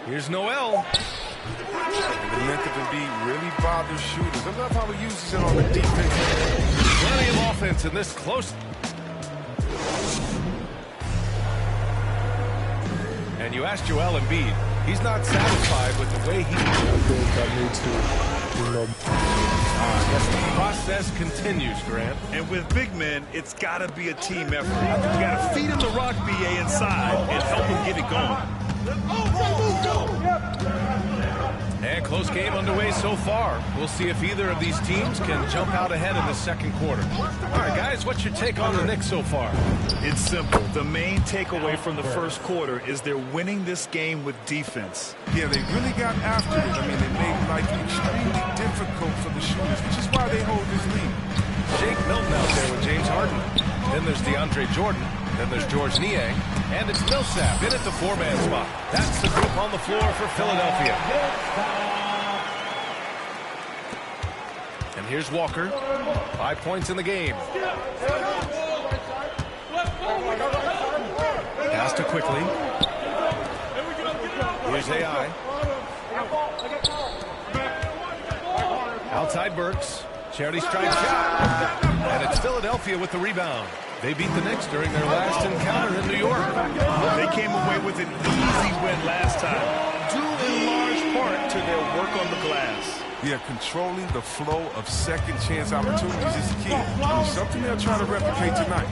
Here's Noel. The length of Embiid really bothers shooters. I love how he uses it on the defense. Plenty of offense in this close. And you asked Joel Embiid. He's not satisfied with the way he... I think I need to, I guess the process continues, Grant. And with big men, it's got to be a team effort. You got to feed him the rock, BA, inside and help him get it going. And close game underway so far. We'll see if either of these teams can jump out ahead in the second quarter. All right, guys, what's your take on the Knicks so far? It's simple. The main takeaway from the first quarter is they're winning this game with defense. Yeah, they really got after it. I mean, they made life extremely difficult for the shooters, which is why they hold this lead. Jake Milton out there with James Harden. Then there's DeAndre Jordan. Then there's George Niang. And it's Millsap in at the 4-man spot. That's the group on the floor for Philadelphia. And here's Walker. 5 points in the game. Pass to quickly. Here's AI. Outside Burks. Charity strike shot. And it's Philadelphia with the rebound. They beat the Knicks during their last encounter in New York. They came away with an easy win last time, due in large part to their work on the glass. Yeah, controlling the flow of second chance opportunities is key. It's something they'll try to replicate tonight.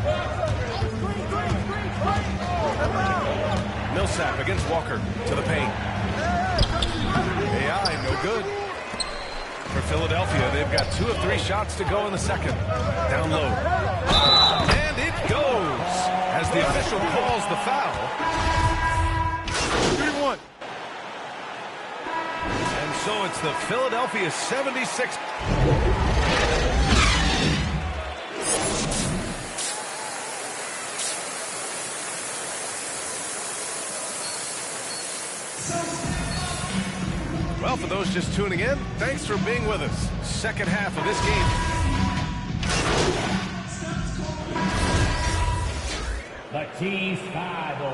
Millsap against Walker to the paint. AI, no good. For Philadelphia, they've got 2 of 3 shots to go in the second. Down low. And it goes as the official calls the foul. 3-1. And so it's the Philadelphia 76. Well, for those just tuning in, thanks for being with us. Second half of this game. Batiscado.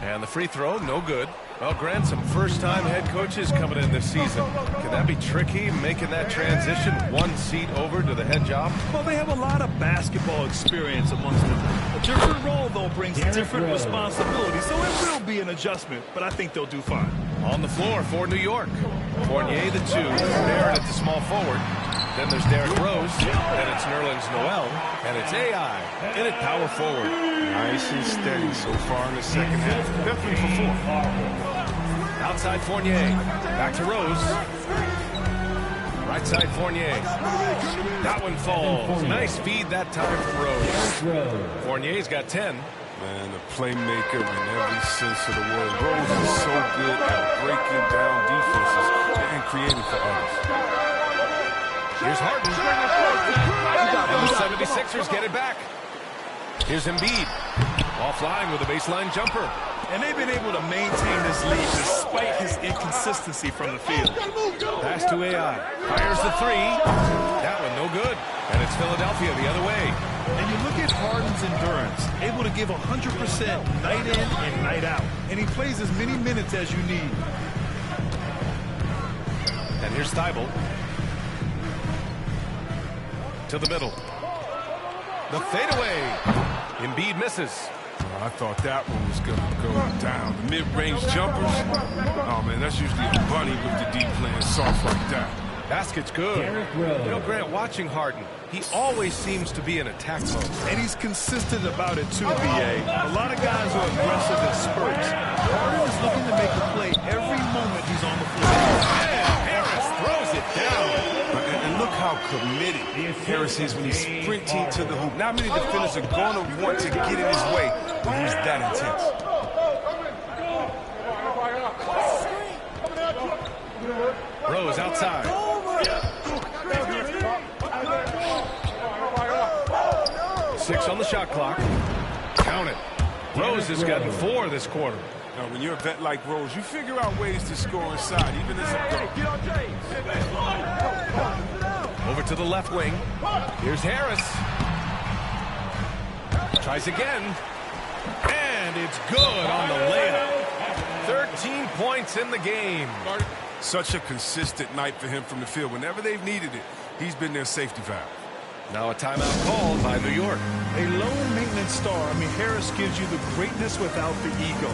And the free throw, no good. Well, Grant, some first-time head coaches coming in this season. Can that be tricky, making that transition 1 seat over to the head job? Well, they have a lot of basketball experience amongst them. A different role, though, brings different responsibilities, so it will be an adjustment, but I think they'll do fine. On the floor for New York. Fournier, the 2. Barrett at the small forward. Then there's Derrick Rose. Then it's Nerlens Noel. And it's AI in at power forward. Nice and steady so far in the second half. Definitely for 4. Outside Fournier. Back to Rose. Right side Fournier. That one falls. Nice feed that time from Rose. Fournier's got 10. Man, a playmaker in every sense of the word. Rose is so good at breaking down defenses and creating for others. Here's Harden. And the 76ers get it back. Here's Embiid. Offline with a baseline jumper. And they've been able to maintain this lead despite his inconsistency from the field. Pass to AI. Fires the 3. That one no good. And it's Philadelphia the other way. And you look at Harden's endurance, able to give 100% night in and night out. And he plays as many minutes as you need. And here's Thibault. To the middle. The fadeaway. Embiid misses. I thought that one was going to go down. The mid-range jumpers. Oh, man, that's usually a bunny with the deep playing soft like that. Basket's good. You know, Grant, watching Harden, he always seems to be in attack mode. And he's consistent about it too, BA. A lot of guys are aggressive in spurts. Harden is looking to make a play every moment he's on the floor. And Harris throws it down. And look how committed Harris is when he's sprinting to the hoop. Not many defenders are going to want to get in his way when he's that intense. Rose outside. 6 on the shot clock. Count it. Rose has gotten 4 this quarter. Now, when you're a vet like Rose, you figure out ways to score inside, even as a guard. Over to the left wing. Here's Harris. Tries again. And it's good on the layup. 13 points in the game. Such a consistent night for him from the field. Whenever they've needed it, he's been their safety valve. Now a timeout called by New York. A low-maintenance star. I mean, Harris gives you the greatness without the ego.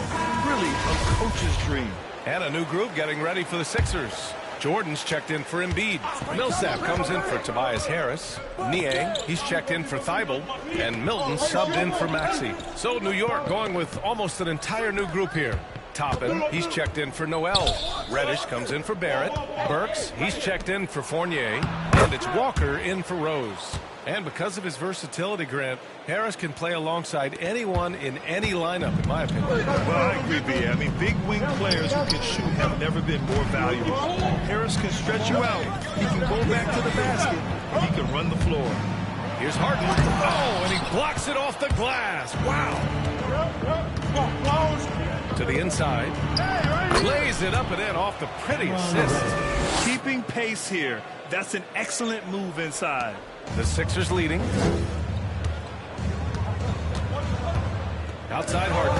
Really, a coach's dream. And a new group getting ready for the Sixers. Jordan's checked in for Embiid. Millsap comes in for Tobias Harris. Niang, he's checked in for Thibault. And Milton subbed in for Maxey. So New York going with almost an entire new group here. Toppin, he's checked in for Noel. Reddish comes in for Barrett. Burks, he's checked in for Fournier. And it's Walker in for Rose. And because of his versatility, Grant, Harris can play alongside anyone in any lineup, in my opinion. Well, I agree, B.A. I mean, big wing players who can shoot have never been more valuable. Harris can stretch you out. He can go back to the basket. And he can run the floor. Here's Harden. Oh, and he blocks it off the glass. Wow. To the inside. Lays it up and in off the pretty assist. Keeping pace here. That's an excellent move inside. The Sixers leading. Outside Harden.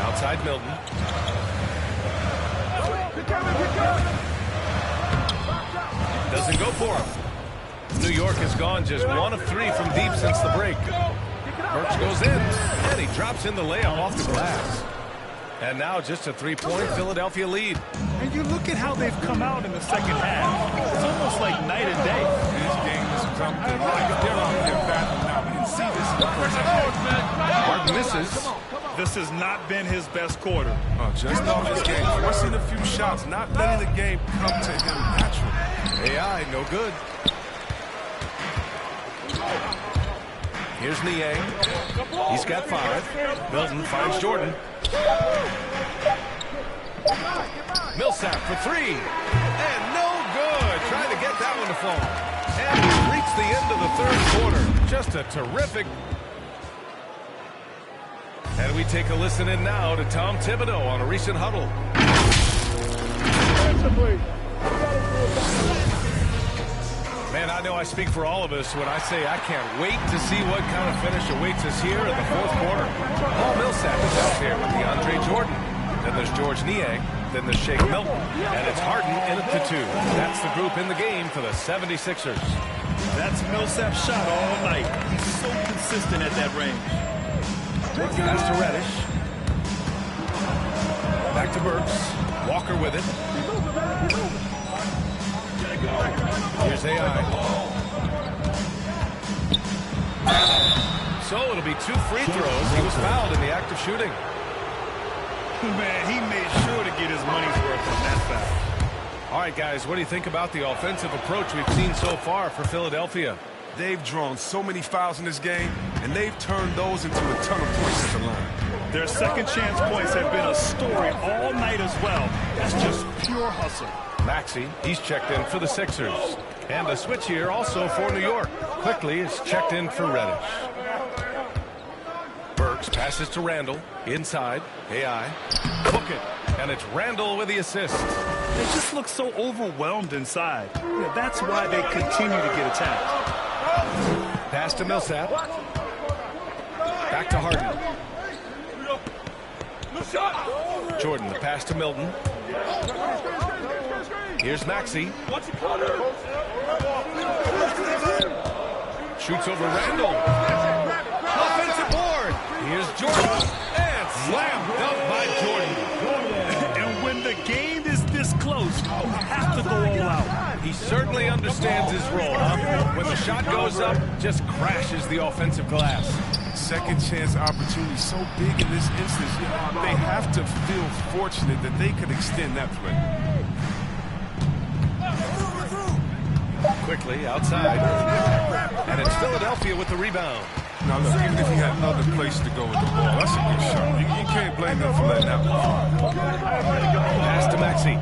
Outside Milton. Doesn't go for him. New York has gone just 1 of 3 from deep since the break. Burks goes in, and he drops in the layup off the glass. And now just a 3-point Philadelphia lead. And you look at how they've come out in the second half. It's almost like night and day. This game is something like they're out there battling now. We can see this in the first half. Harden misses. This has not been his best quarter. Just off his game, forcing a few shots, not letting the game come to him naturally. AI, no good. Here's Niang. He's got 5. Milton finds Jordan. Millsap for 3. And no good. Trying to get that one to fall. And we reach the end of the third quarter. Just a terrific. And we take a listen in now to Tom Thibodeau on a recent huddle. Man, I know I speak for all of us when I say I can't wait to see what kind of finish awaits us here in the fourth quarter. Paul Millsap is out there with DeAndre Jordan. Then there's George Niang. Then there's Shake Milton. And it's Harden in at the 2. That's the group in the game for the 76ers. That's Millsap's shot all night. He's so consistent at that range. Pass to Reddish. Back to Burks. Walker with it. Here's yaaa. So it'll be 2 free throws. He was fouled in the act of shooting. Man, he made sure to get his money's worth on that foul. All right, guys, what do you think about the offensive approach we've seen so far for Philadelphia? They've drawn so many fouls in this game, and they've turned those into a ton of points at the line. Their second chance points have been a story all night as well. That's just pure hustle. Maxey, he's checked in for the Sixers. And a switch here also for New York. Quickly is checked in for Reddish. Burks passes to Randall. Inside, yaaa. Book it. And it's Randall with the assist. They just look so overwhelmed inside. Yeah, that's why they continue to get attacked. Pass to Millsap. Back to Harden. Jordan, the pass to Milton. Here's Maxey. Shoots over Randall. Offensive board. Here's Jordan. And slam dunk by Jordan. And when the game is this close, you have to go all out. He certainly understands his role, huh? When the shot goes up, just crashes the offensive glass. Second chance opportunity so big in this instance. They have to feel fortunate that they could extend that play. Quickly outside. And it's Philadelphia with the rebound. Now look, even if he had another place to go with the ball, that's a good shot. You can't blame him for letting that one fall. Pass to Maxey.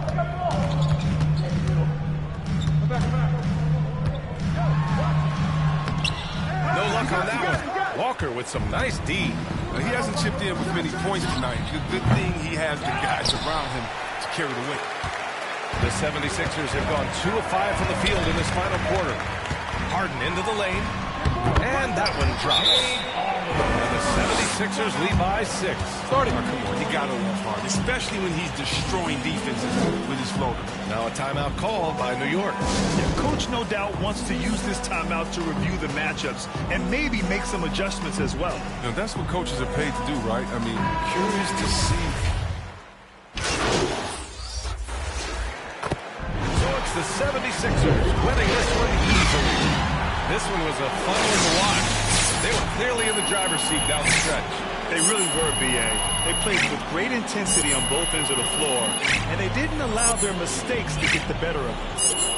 No luck on that one. Walker with some nice D. He hasn't chipped in with many points tonight. Good thing he has the guys around him to carry the weight. The 76ers have gone 2 of 5 from the field in this final quarter. Harden into the lane. And that one drops. And the 76ers lead by 6. Come on, you gotta love Harden, especially when he's destroying defenses with his floater. Now a timeout called by New York. Yeah, coach no doubt wants to use this timeout to review the matchups and maybe make some adjustments as well. Now, that's what coaches are paid to do, right? I mean, curious to see. So it's the 76ers winning this one easily. This one was a fun one to watch. They were clearly in the driver's seat down the stretch. They really were, B.A. They played with great intensity on both ends of the floor, and they didn't allow their mistakes to get the better of them.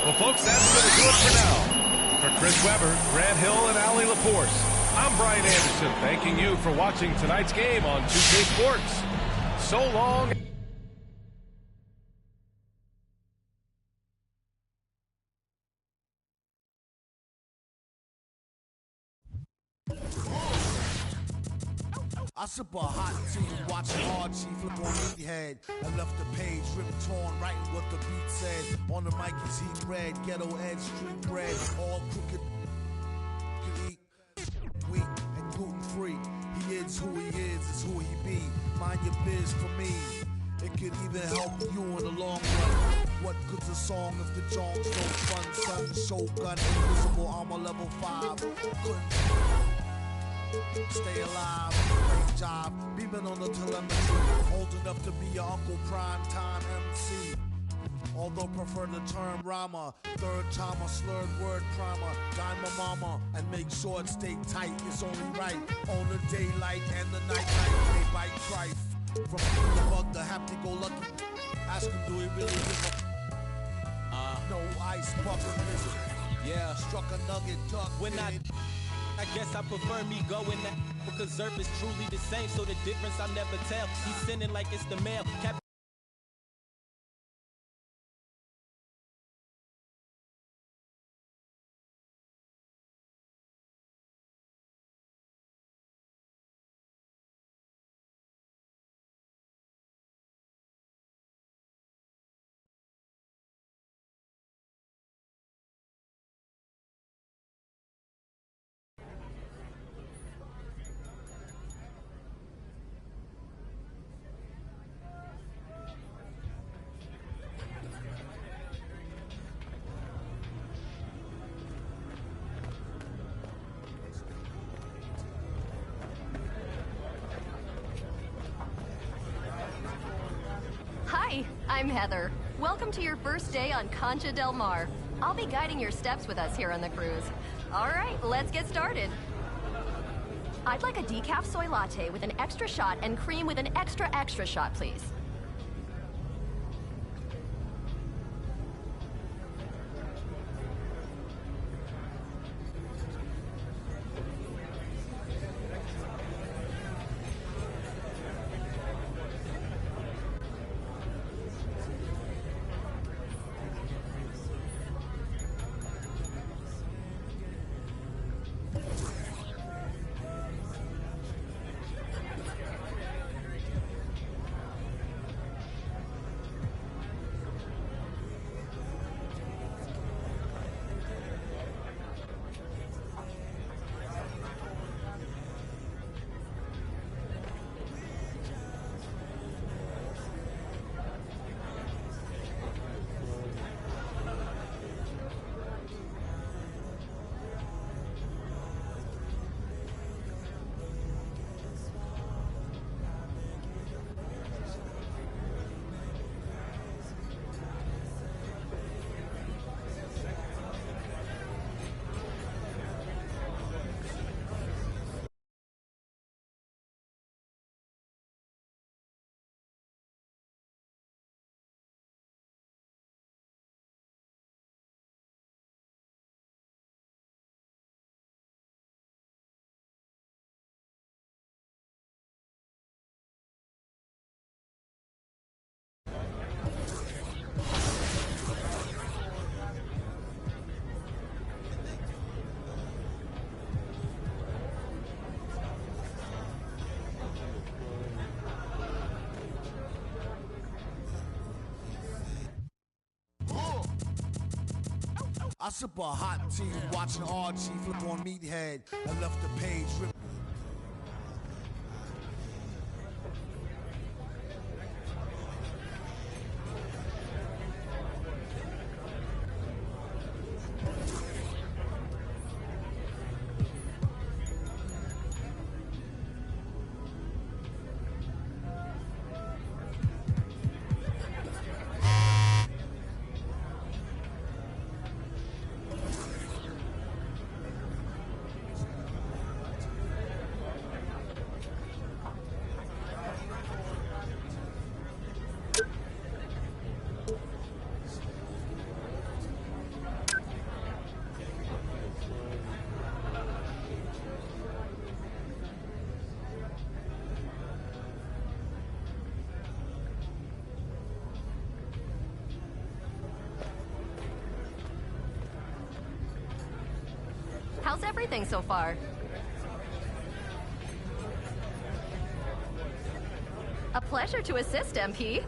Well, folks, that's going to do it for now. For Chris Webber, Grant Hill, and Allie LaForce, I'm Brian Anderson, thanking you for watching tonight's game on 2K Sports. So long. I sip a hot tea, watching Archie flip on meathead. I left the page ripped torn, writing what the beat said. On the mic is heat red, ghetto edge, street bread, all crooked. Eat weak and gluten free. He is who he is who he be. Mind your biz for me. It could even help you in the long run. What good's a song if the jongs don't fun? Sun, shotgun, invisible armor level 5. Couldn't stay alive, great job, beaming on the telemetry, old enough to be your Uncle Prime Time MC. Although prefer the term rhymer, third timer, slurred word primer, dime a mama, and make sure it stay tight, it's only right. On the daylight and the night, they bite trife. From the bug, the happy-go-lucky, ask him, do he really give a no ice bucket visit? Yeah, struck a nugget, duck, I guess I prefer me going that because Zerp is truly the same, so the difference I'll never tell. He's sending like it's the mail. Hi, I'm Heather. Welcome to your first day on Concha Del Mar. I'll be guiding your steps with us here on the cruise. All right, let's get started. I'd like a decaf soy latte with an extra shot and cream with an extra shot, please. I sip a hot tea watching Archie flip on Meathead. I left the page ripped. How's everything so far? A pleasure to assist, MP.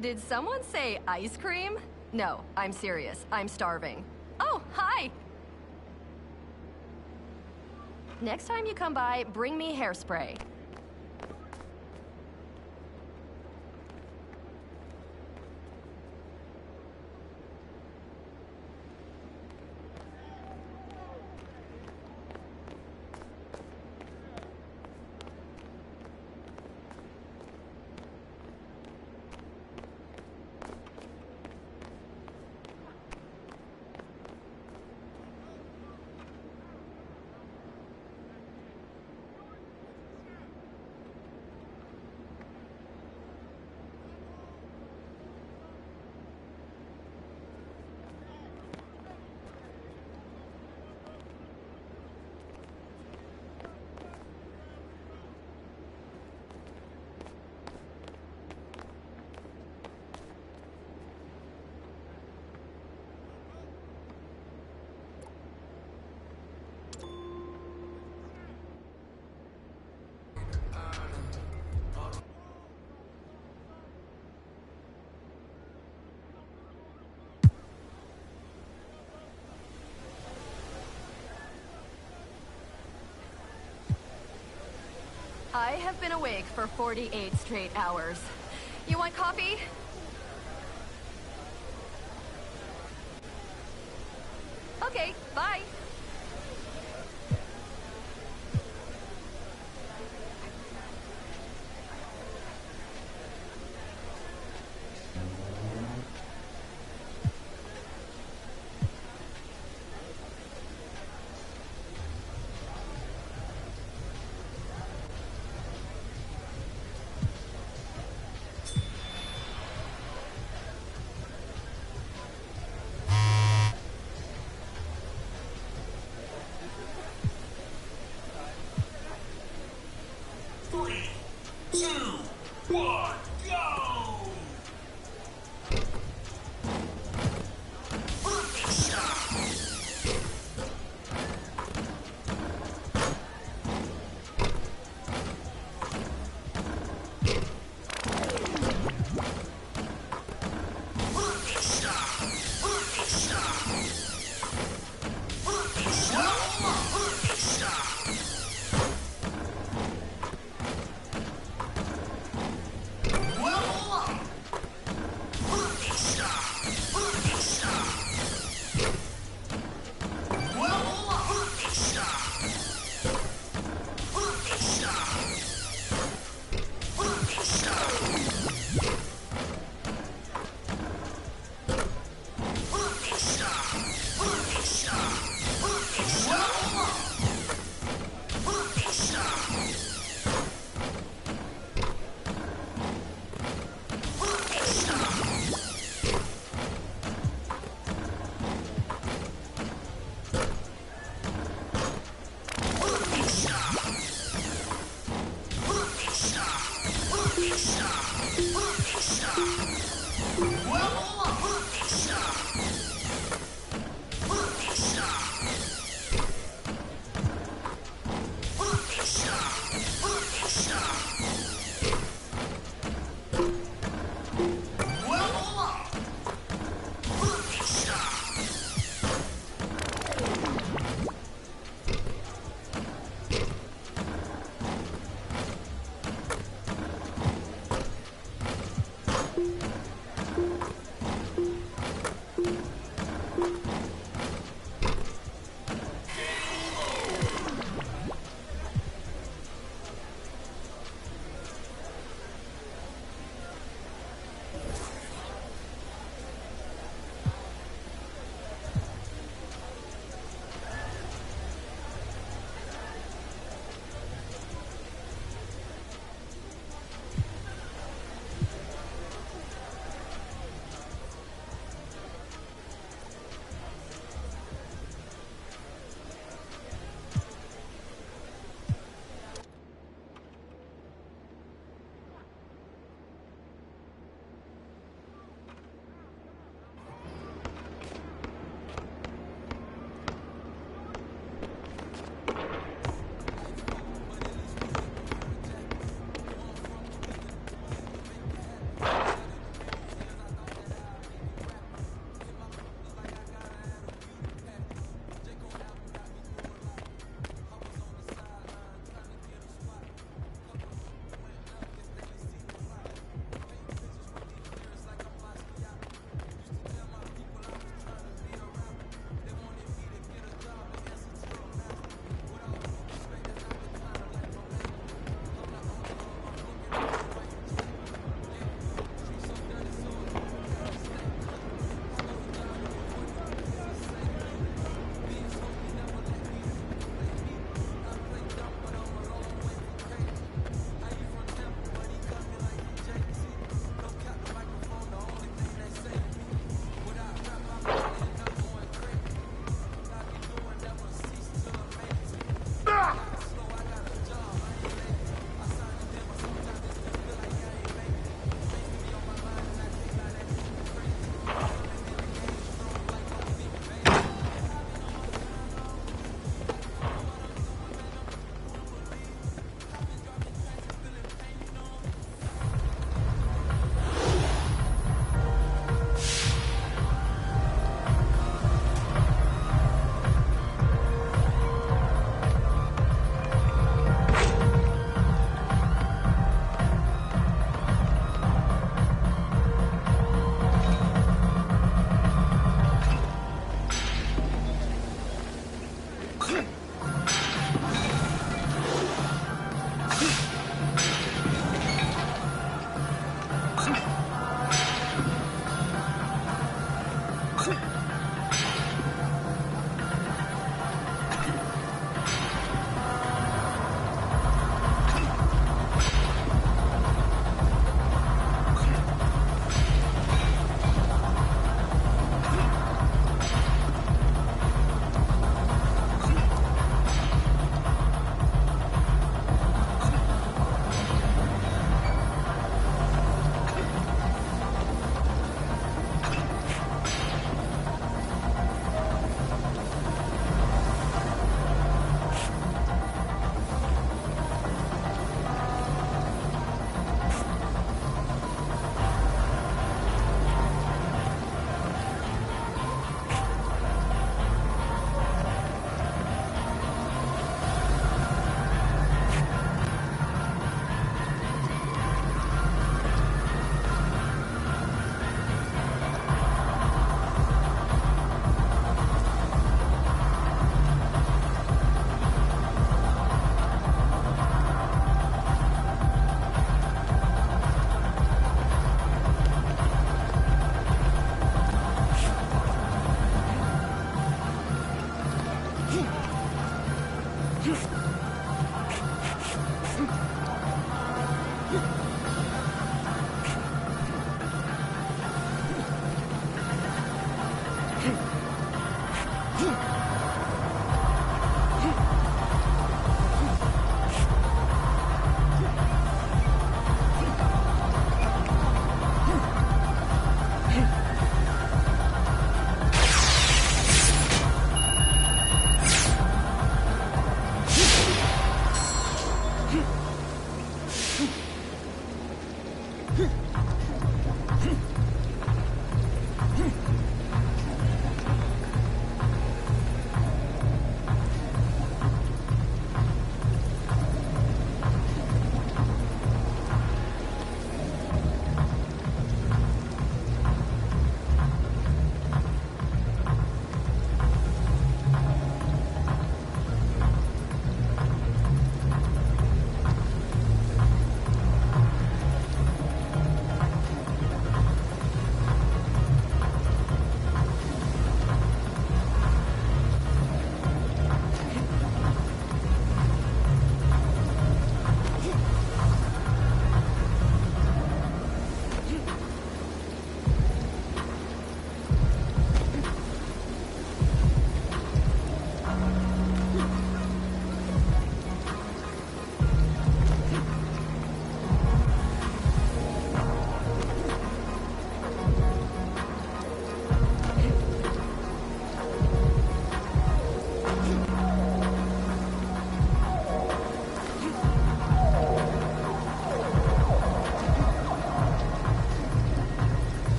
Did someone say ice cream? No, I'm serious. I'm starving. Oh, hi! Next time you come by, bring me hairspray. I have been awake for 48 straight hours. You want coffee? Okay, bye.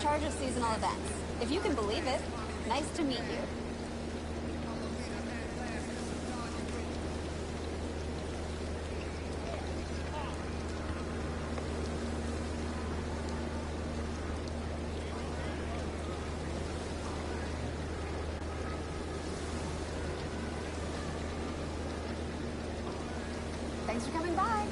charge of seasonal events. If you can believe it, nice to meet you. Thanks for coming by.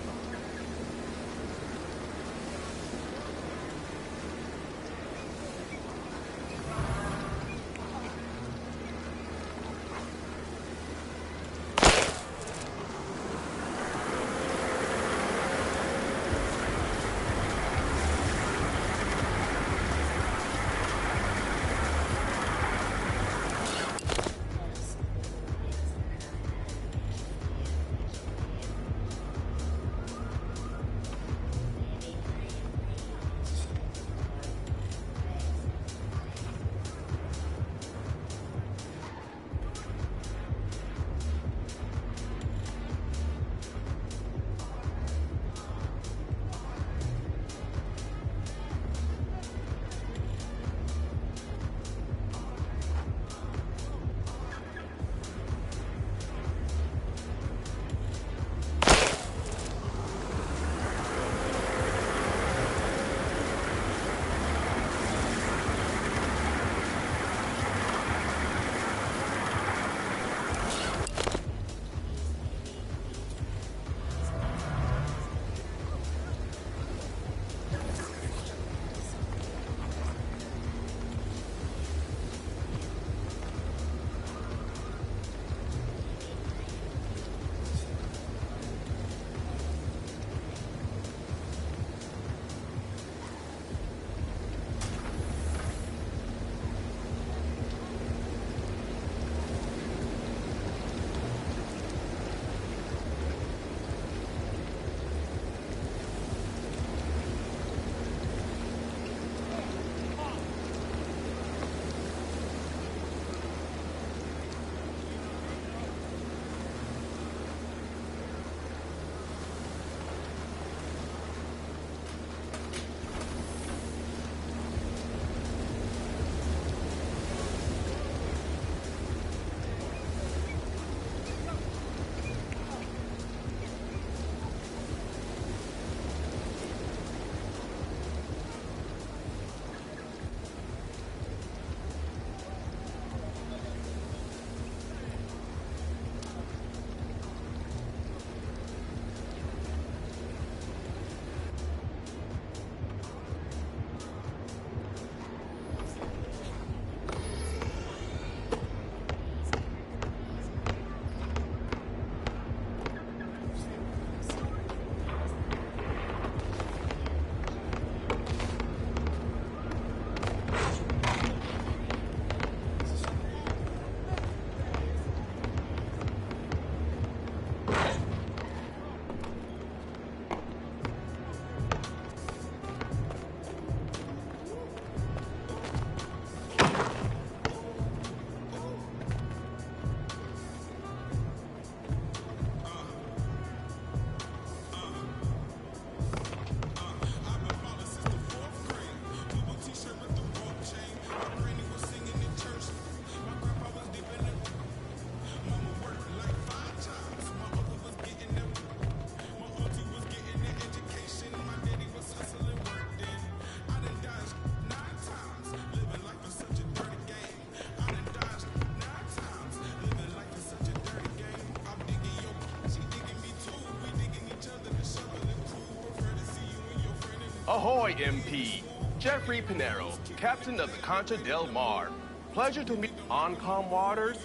Ahoy, MP! Jeffrey Pinero, captain of the Concha del Mar. Pleasure to meet on calm waters.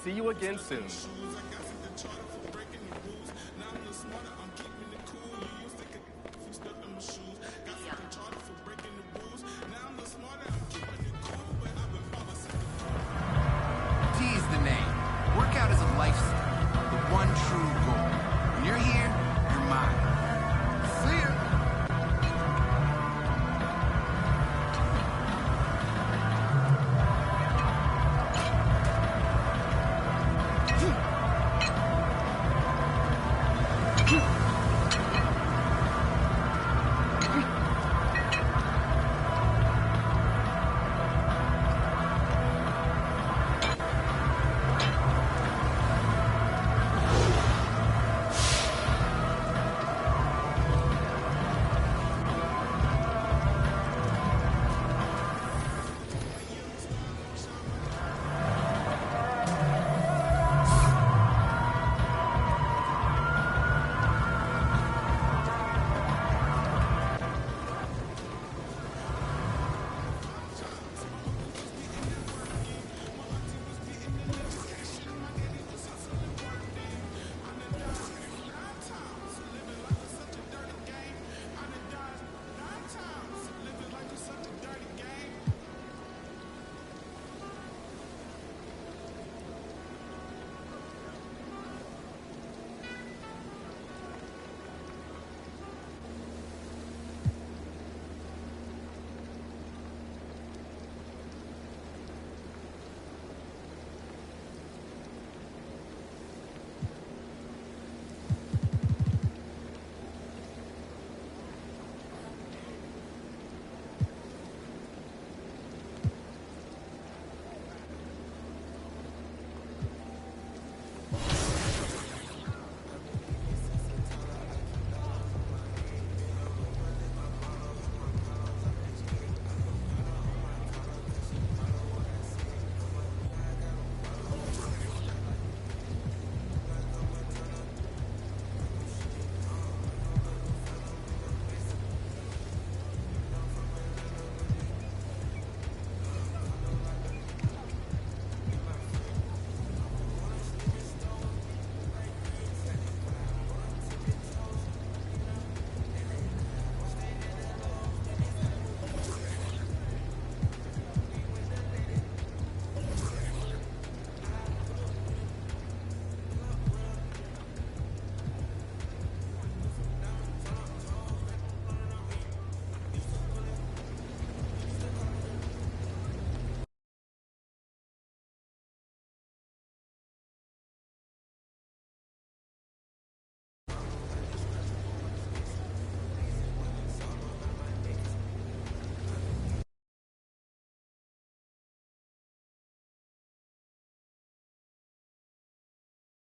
See you again soon. T's the name. Workout is a lifestyle. The one true